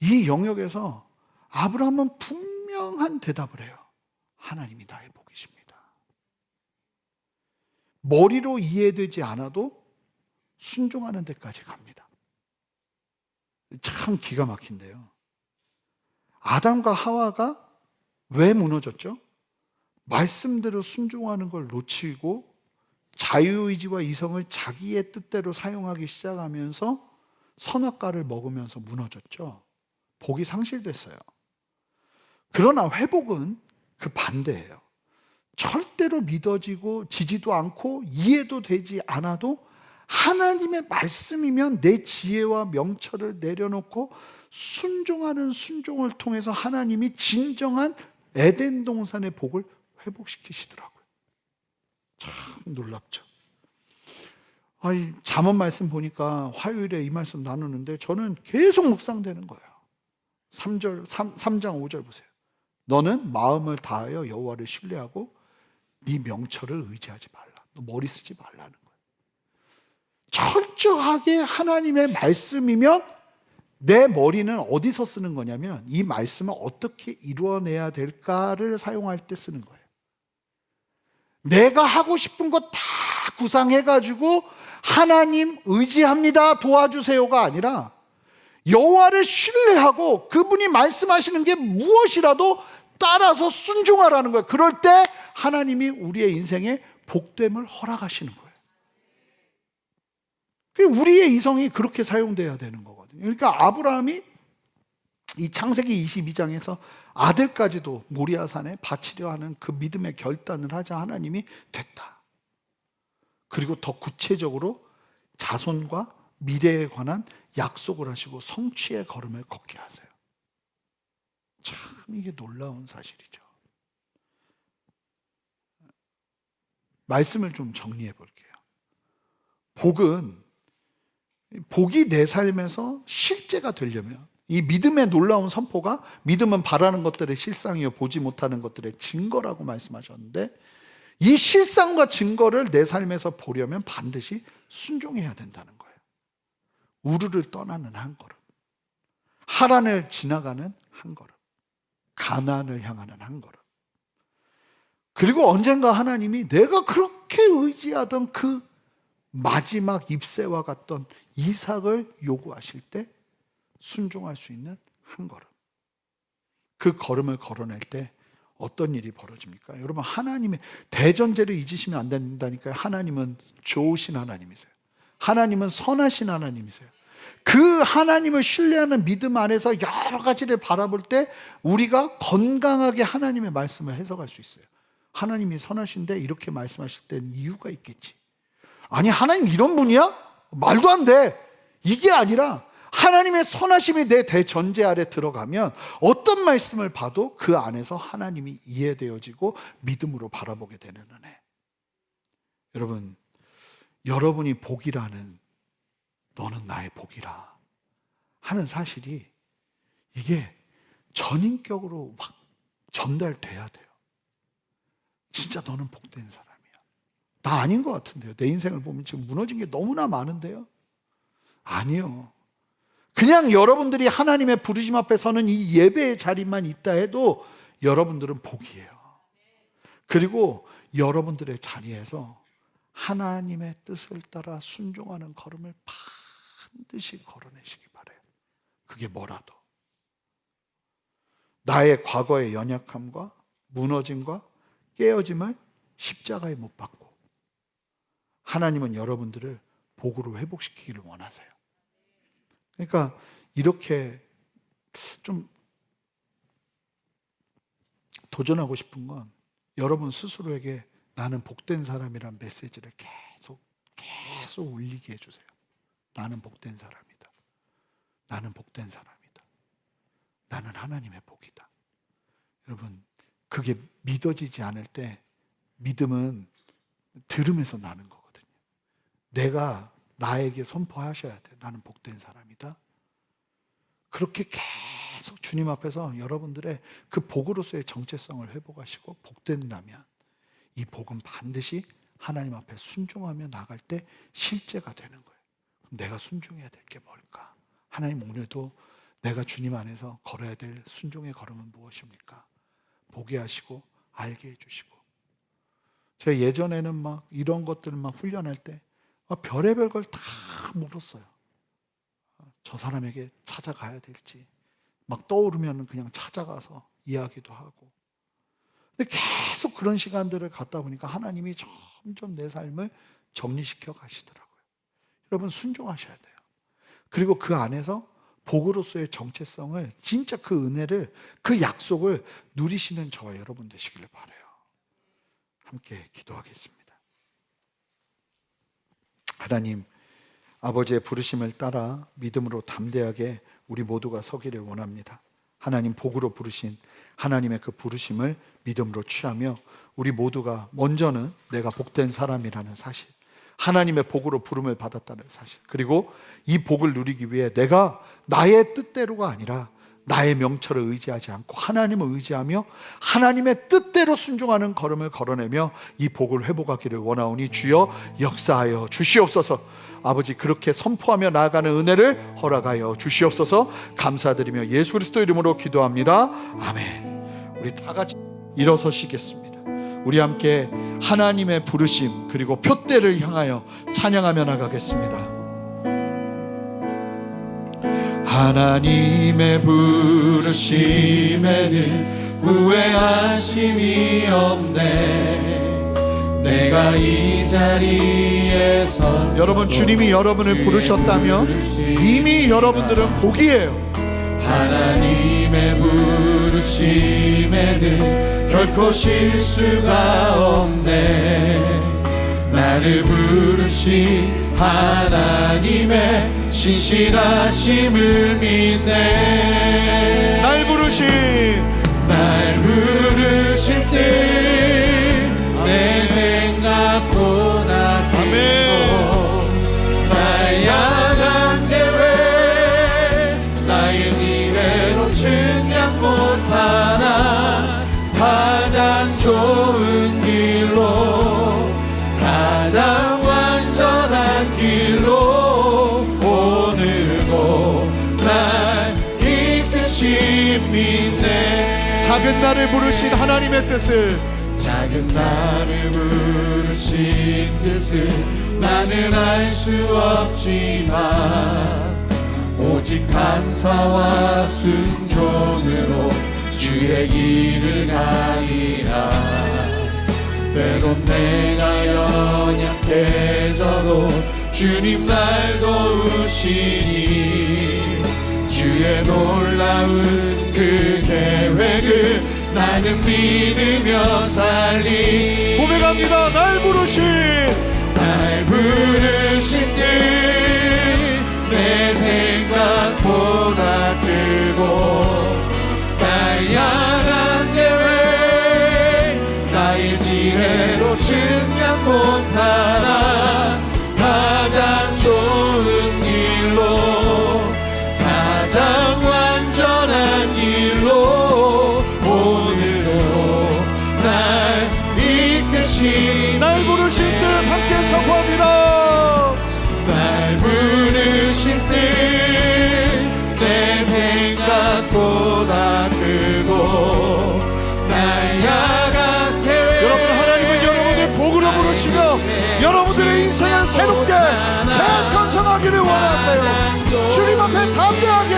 이 영역에서 아브라함은 분명한 대답을 해요. 하나님이 나의 복이십니다. 머리로 이해되지 않아도 순종하는 데까지 갑니다. 참 기가 막힌데요. 아담과 하와가 왜 무너졌죠? 말씀대로 순종하는 걸 놓치고 자유의지와 이성을 자기의 뜻대로 사용하기 시작하면서 선악과를 먹으면서 무너졌죠. 복이 상실됐어요. 그러나 회복은 그 반대예요. 절대로 믿어지고 지지도 않고 이해도 되지 않아도 하나님의 말씀이면 내 지혜와 명철을 내려놓고 순종하는 순종을 통해서 하나님이 진정한 에덴 동산의 복을 회복시키시더라고요. 참 놀랍죠. 잠언 말씀 보니까 화요일에 이 말씀 나누는데 저는 계속 묵상되는 거예요. 3장 5절 보세요. 너는 마음을 다하여 여호와를 신뢰하고 네 명철을 의지하지 말라. 너 머리 쓰지 말라는 거예요. 철저하게 하나님의 말씀이면 내 머리는 어디서 쓰는 거냐면 이 말씀을 어떻게 이루어내야 될까를 사용할 때 쓰는 거예요. 내가 하고 싶은 거 다 구상해가지고 하나님 의지합니다 도와주세요가 아니라 여호와를 신뢰하고 그분이 말씀하시는 게 무엇이라도 따라서 순종하라는 거예요. 그럴 때 하나님이 우리의 인생에 복됨을 허락하시는 거예요. 우리의 이성이 그렇게 사용돼야 되는 거거든요. 그러니까 아브라함이 이 창세기 22장에서 아들까지도 모리아산에 바치려 하는 그 믿음의 결단을 하자 하나님이 됐다. 그리고 더 구체적으로 자손과 미래에 관한 약속을 하시고 성취의 걸음을 걷게 하세요. 참 이게 놀라운 사실이죠. 말씀을 좀 정리해 볼게요. 복이 내 삶에서 실제가 되려면 이 믿음의 놀라운 선포가 믿음은 바라는 것들의 실상이요 보지 못하는 것들의 증거라고 말씀하셨는데 이 실상과 증거를 내 삶에서 보려면 반드시 순종해야 된다는 거예요. 우르를 떠나는 한 걸음, 하란을 지나가는 한 걸음, 가나안을 향하는 한 걸음. 그리고 언젠가 하나님이 내가 그렇게 의지하던 그 마지막 잎새와 같던 이삭을 요구하실 때 순종할 수 있는 한 걸음. 그 걸음을 걸어낼 때 어떤 일이 벌어집니까? 여러분, 하나님의 대전제를 잊으시면 안 된다니까요. 하나님은 좋으신 하나님이세요. 하나님은 선하신 하나님이세요. 그 하나님을 신뢰하는 믿음 안에서 여러 가지를 바라볼 때 우리가 건강하게 하나님의 말씀을 해석할 수 있어요. 하나님이 선하신데 이렇게 말씀하실 때는 이유가 있겠지. 아니, 하나님 이런 분이야? 말도 안 돼. 이게 아니라 하나님의 선하심이 내 대전제 아래 들어가면 어떤 말씀을 봐도 그 안에서 하나님이 이해되어지고 믿음으로 바라보게 되는 은혜. 여러분, 여러분이 복이라는, 너는 나의 복이라 하는 사실이 이게 전인격으로 막 전달돼야 돼요. 진짜 너는 복된 사람이야. 나 아닌 것 같은데요. 내 인생을 보면 지금 무너진 게 너무나 많은데요. 아니요. 그냥 여러분들이 하나님의 부르심 앞에 서는 이 예배의 자리만 있다 해도 여러분들은 복이에요. 그리고 여러분들의 자리에서 하나님의 뜻을 따라 순종하는 걸음을 반드시 걸어내시기 바라요. 그게 뭐라도. 나의 과거의 연약함과 무너짐과 깨어짐을 십자가에 못 박고 하나님은 여러분들을 복으로 회복시키기를 원하세요. 그러니까 이렇게 좀 도전하고 싶은 건 여러분 스스로에게 나는 복된 사람이란 메시지를 계속 울리게 해주세요. 나는 복된 사람이다. 나는 복된 사람이다. 나는 하나님의 복이다. 여러분, 그게 믿어지지 않을 때 믿음은 들음에서 나는 거거든요. 내가 나에게 선포하셔야 돼. 나는 복된 사람이다. 그렇게 계속 주님 앞에서 여러분들의 그 복으로서의 정체성을 회복하시고 복된다면 이 복은 반드시 하나님 앞에 순종하며 나갈 때 실제가 되는 거예요. 그럼 내가 순종해야 될 게 뭘까? 하나님 오늘도 내가 주님 안에서 걸어야 될 순종의 걸음은 무엇입니까? 보게 하시고 알게 해주시고. 제가 예전에는 막 이런 것들을 막 훈련할 때 별의별 걸 다 물었어요. 저 사람에게 찾아가야 될지 막 떠오르면 그냥 찾아가서 이야기도 하고. 근데 계속 그런 시간들을 갖다 보니까 하나님이 점점 내 삶을 정리시켜 가시더라고요. 여러분, 순종하셔야 돼요. 그리고 그 안에서 복으로서의 정체성을, 진짜 그 은혜를, 그 약속을 누리시는 저와 여러분 되시기를 바라요. 함께 기도하겠습니다. 하나님, 아버지의 부르심을 따라 믿음으로 담대하게 우리 모두가 서기를 원합니다. 하나님 복으로 부르신 하나님의 그 부르심을 믿음으로 취하며 우리 모두가 먼저는 내가 복된 사람이라는 사실, 하나님의 복으로 부름을 받았다는 사실, 그리고 이 복을 누리기 위해 내가 나의 뜻대로가 아니라 나의 명철을 의지하지 않고 하나님을 의지하며 하나님의 뜻대로 순종하는 걸음을 걸어내며 이 복을 회복하기를 원하오니 주여 역사하여 주시옵소서. 아버지, 그렇게 선포하며 나아가는 은혜를 허락하여 주시옵소서. 감사드리며 예수 그리스도 이름으로 기도합니다. 아멘. 우리 다 같이 일어서시겠습니다. 우리 함께 하나님의 부르심 그리고 표대를 향하여 찬양하며 나가겠습니다. 하나님의 부르심에는 후회하심이 없네. 내가 이 자리에서 여러분, 주님이 여러분을 부르셨다면 이미 여러분들은 복이에요. 하나님의 부르심에는 결코 실수가 없네. 나를 부르신 하나님의 신실하심을 믿네. 날 부르신 뜻 내 생각보다 크고 날 향한 계획 나의 지혜로 측량 못하나 가장 좋은 길로 가장 완전한 길로 오늘도 날 이끄신 믿네. 작은 나를 부르신 하나님의 뜻을 작은 나를 부르신 뜻을 나는 알 수 없지만 오직 감사와 순종으로 주의 길을 가리라. 때론 내가 연약해져도 주님 날 도우시니 주의 놀라운 그 계획을 나는 믿으며 살리. 고백합니다. 날 부르신 뜻 내 생각보다 크고 날 향한 계획 나의 지혜로 측량 못하나 가장 좋은 길로 가장 완전한 길로 오늘도 날 이끄신 날 부르신 뜻 함께 선포합니다. 날 부르신 뜻 내 생각보다 크고 날 향한 계획. 여러분, 하나님은 여러분을 복으로 부르시며 여러분들의 인생을 새롭게 재편성하기를 원하세요. 주님 앞에 담대하게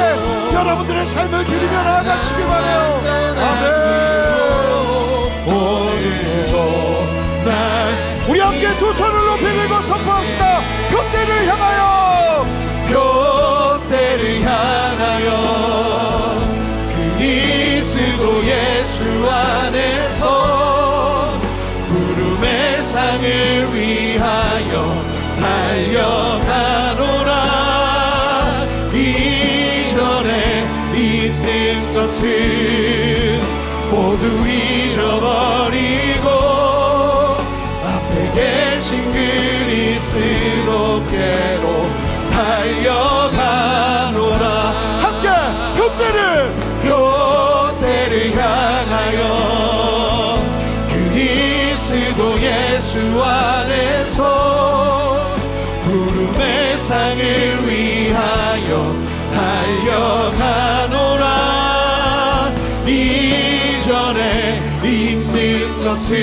여러분들의 삶을 드리며 나아가시기 바라요. 아멘. 오늘도 날 우리 함께 두 손을 높이 들고 선포합시다. 표대를 향하여 표대를 향하여 그리스도 예수 안에서 구름의 상을 위하여 달려가노라. 이전에 있는 것은 모두 잊어버리고 앞에 계신 그리스도께로 달려가노라. 함께 표대를 향하여 그리스도 예수 안에서 구름의 상을 위하여 달려가노라. 이전에 있는 것은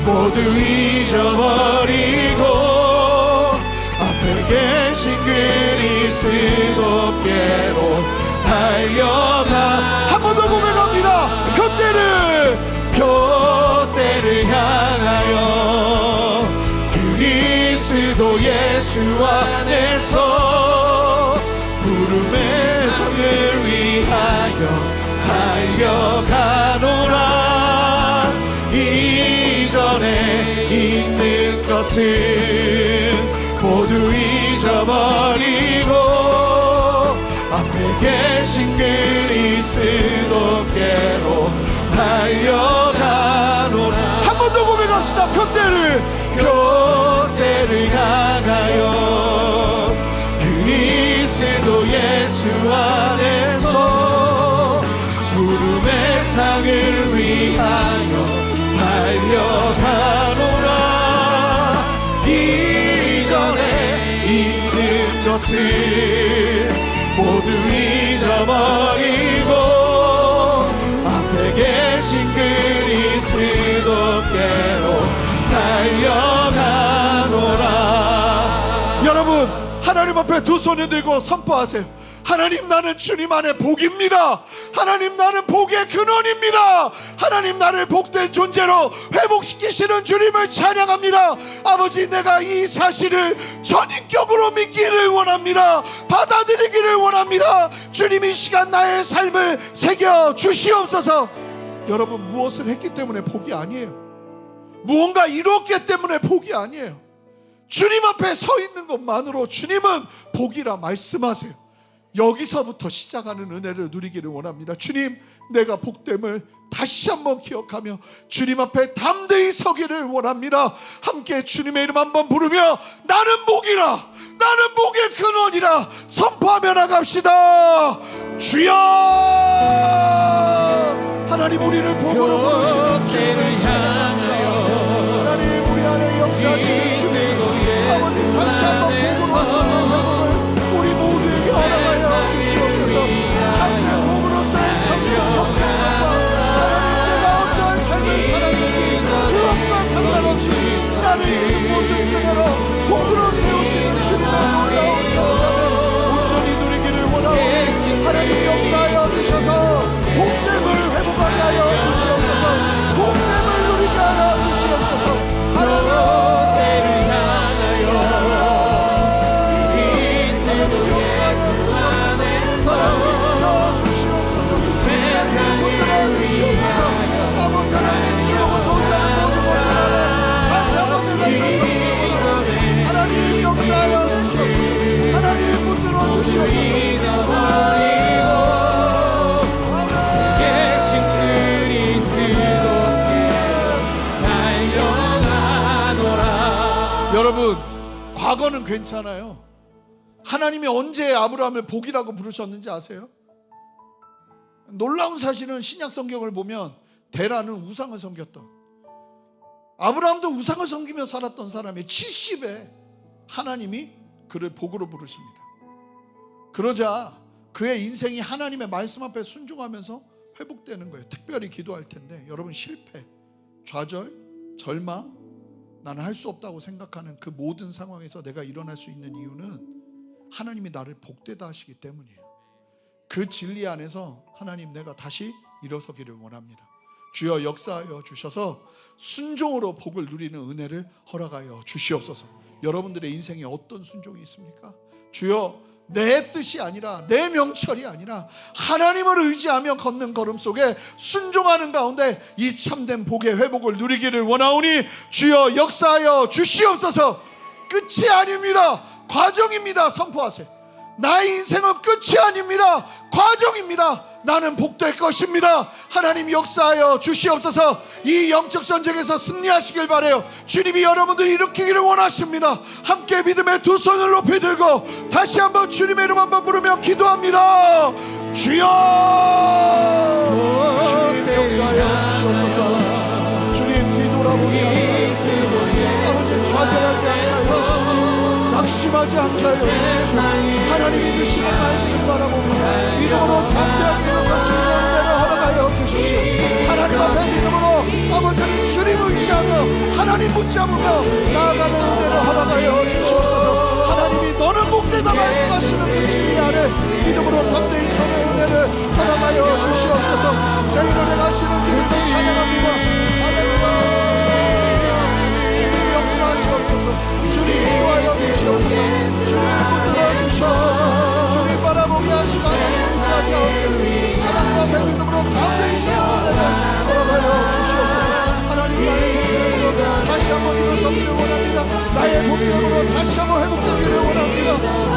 모두 잊어버리고 앞에 계신 그리스도께로 달려가. 한 번 더 고백합니다. 표대를 향하여 그리스도 예수 안에서 구름의 상을 위하여 달려가노라. 이전에 있는 것은 모두 잊어버리고 앞에 계신 그리스도께로 달려가노라. 한 번 더 고백합시다. 표대를 향하여 그리스도 예수 안에서 것을 모두 잊어버리고 앞에 계신 그리스도께로 달려가노라. 여러분, 하나님 앞에 두 손을 들고 선포하세요. 하나님, 나는 주님 안에 복입니다. 하나님, 나는 복의 근원입니다. 하나님, 나를 복된 존재로 회복시키시는 주님을 찬양합니다. 아버지, 내가 이 사실을 전인격으로 믿기를 원합니다. 받아들이기를 원합니다. 주님, 이 시간 나의 삶을 새겨 주시옵소서. 여러분, 무엇을 했기 때문에 복이 아니에요. 무언가 이뤘기 때문에 복이 아니에요. 주님 앞에 서 있는 것만으로 주님은 복이라 말씀하세요. 여기서부터 시작하는 은혜를 누리기를 원합니다. 주님, 내가 복됨을 다시 한번 기억하며 주님 앞에 담대히 서기를 원합니다. 함께 주님의 이름 한번 부르며 나는 복이라, 나는 복의 근원이라 선포하며 나갑시다. 주여, 하나님, 우리를 복으로 부르시는 주님을 찬양합니다. 하나님, 우리 안에 역사하시는 주님, 아버지, 다시 한번 복으로서 우리 모두에게 허락하여 주시옵소서. 참된 복으로서의 참된 정체성과 하나님, 내가 어떠한 삶을 살았는지 그것과 상관없이 나를 있는 모습 그대로 복으로 세우시는 주님의 놀라운 역사를 온전히 누리기를 원하오니 하나님, 역사하여 주셔서 복됨을 회복하게 하여 주시옵소서. 복됨을 누리게 하여 주시옵소서. 하나님, 하나님, 역사하여 주시옵소서. 하나님, 붙들어 주시옵소서. 계신 그리스도께 달려가노라. 여러분, 과거는 괜찮아요. 하나님이 언제 아브라함을 복이라고 부르셨는지 아세요? 놀라운 사실은 신약 성경을 보면 데라는 우상을 섬겼던, 아브라함도 우상을 섬기며 살았던 사람이 70에 하나님이 그를 복으로 부르십니다. 그러자 그의 인생이 하나님의 말씀 앞에 순종하면서 회복되는 거예요. 특별히 기도할 텐데, 여러분, 실패, 좌절, 절망, 나는 할 수 없다고 생각하는 그 모든 상황에서 내가 일어날 수 있는 이유는 하나님이 나를 복되다 하시기 때문이에요. 그 진리 안에서 하나님, 내가 다시 일어서기를 원합니다. 주여, 역사하여 주셔서 순종으로 복을 누리는 은혜를 허락하여 주시옵소서. 여러분들의 인생에 어떤 순종이 있습니까? 주여, 내 뜻이 아니라, 내 명철이 아니라 하나님을 의지하며 걷는 걸음 속에 순종하는 가운데 이 참된 복의 회복을 누리기를 원하오니 주여, 역사하여 주시옵소서. 끝이 아닙니다. 과정입니다. 선포하세요. 나의 인생은 끝이 아닙니다. 과정입니다. 나는 복될 것입니다. 하나님, 역사하여 주시옵소서. 이 영적 전쟁에서 승리하시길 바라요. 주님이 여러분들을 일으키기를 원하십니다. 함께 믿음의 두 손을 높이 들고 다시 한번 주님의 이름 한번 부르며 기도합니다. 주여, 주님, 역사하여 주시옵소서. 주님, 뒤돌아보지 않게, 아버지, 좌절하지 않게, 낙심하지 않게 하여 주시옵소서. 하나님이 주시는 말씀 바라보며 믿음으로 담대하게 일어서시는 은혜를 허락하여 주십시오. 하나님 앞에 믿음으로 아버지 주님을 의지하며 하나님 붙잡으며 나아가는 은혜를 허락하여 주시옵소서. 하나님이 너는 복되다 말씀하시는 그 진리 안에 믿음으로 담대히 서는 은혜를 허락하여 주시옵소서. 생일을 행하시는 주님을 찬양합니다. 할렐루야. 주님, 역사하시옵소서. 주님, 인도하여 주시옵소서. 주님, 붙들어 주시옵소서. 주님, 바라보게 하시고 하나님 의지하게 하옵소서. 하나님 앞에 믿음으로 담대히 서는 은혜를 허락하여 주시옵소서. 하나님, 나의 복음으로 다시 한번 일어서기를 원합니다. 나의 복음으로 다시 한번 회복되기를 원합니다.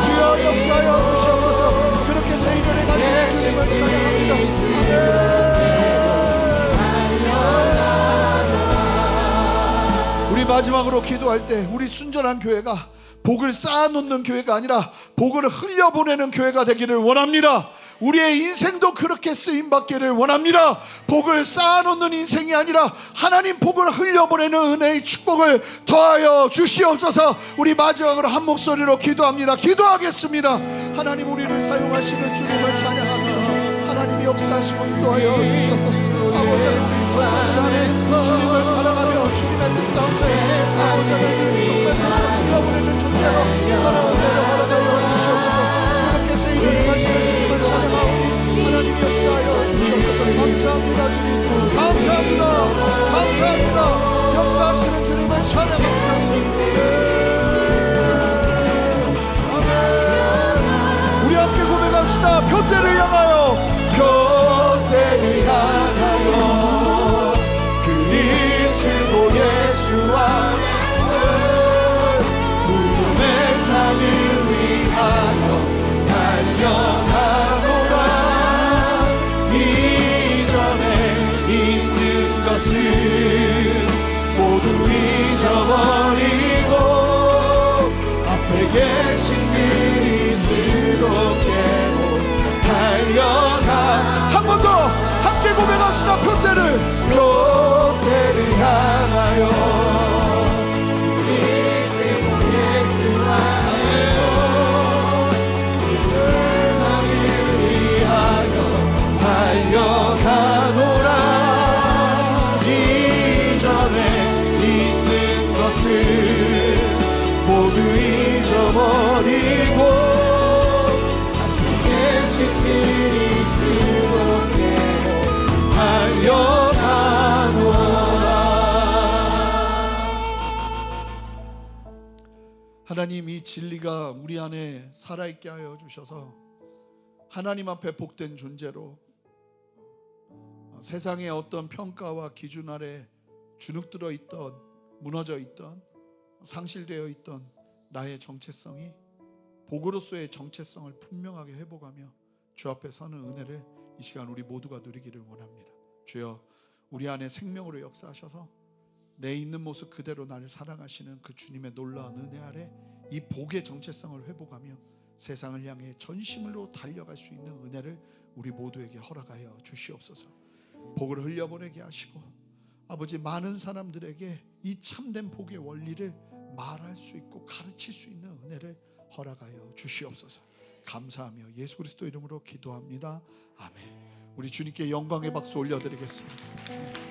주여, 역사하여 주시옵소서. 그렇게 세일을 행하시는 주님을 찬양합니다. 아멘. 우리 마지막으로 기도할 때 우리 순전한 교회가 복을 쌓아놓는 교회가 아니라 복을 흘려보내는 교회가 되기를 원합니다. 우리의 인생도 그렇게 쓰임받기를 원합니다. 복을 쌓아놓는 인생이 아니라 하나님 복을 흘려보내는 은혜의 축복을 더하여 주시옵소서. 우리 마지막으로 한 목소리로 기도합니다. 기도하겠습니다. 하나님, 우리를 사용하시는 주님을 찬양합니다. 하나님이 역사하시고 인도하여 주셔서 아버지 하나님 안에 주님을 사랑하며 주님의 뜻 가운데 아버지 하나님 정말 흘려보내는 존재로 살아오는 허락하여 주시옵소서. 그렇게 세임을 하시는 주님을 찬양하오니 하나님 역사하여 주시옵소서. 감사합니다. 주님 감사합니다. 감사합니다. 역사하시는 주님을 찬양합니다. 아멘. 우리 함께 고백합시다. 표대를 향하여, 표대를 향하여 그리스도 예수 안에서 구원의 상을 위하여 달려가노라. 이전에 있는 것은 모두 잊어버리고 앞에 계신 그리스도께로 달려가. 한 번 더 함께 고백합시다. 표대를 향하여 그리스도 예수 안에서 세상을 위하여 달려가노라. 이전에 있는 것을 모두 잊어버리고 함께 계신 그리스도께로 달려가노라. 하나님, 이 진리가 우리 안에 살아있게 하여 주셔서 하나님 앞에 복된 존재로 세상의 어떤 평가와 기준 아래 주눅들어 있던, 무너져 있던, 상실되어 있던 나의 정체성이 복으로서의 정체성을 분명하게 회복하며 주 앞에 서는 은혜를 이 시간 우리 모두가 누리기를 원합니다. 주여, 우리 안에 생명으로 역사하셔서 내 있는 모습 그대로 나를 사랑하시는 그 주님의 놀라운 은혜 아래 이 복의 정체성을 회복하며 세상을 향해 전심으로 달려갈 수 있는 은혜를 우리 모두에게 허락하여 주시옵소서. 복을 흘려보내게 하시고 아버지, 많은 사람들에게 이 참된 복의 원리를 말할 수 있고 가르칠 수 있는 은혜를 허락하여 주시옵소서. 감사하며 예수 그리스도 이름으로 기도합니다. 아멘. 우리 주님께 영광의 박수 올려드리겠습니다.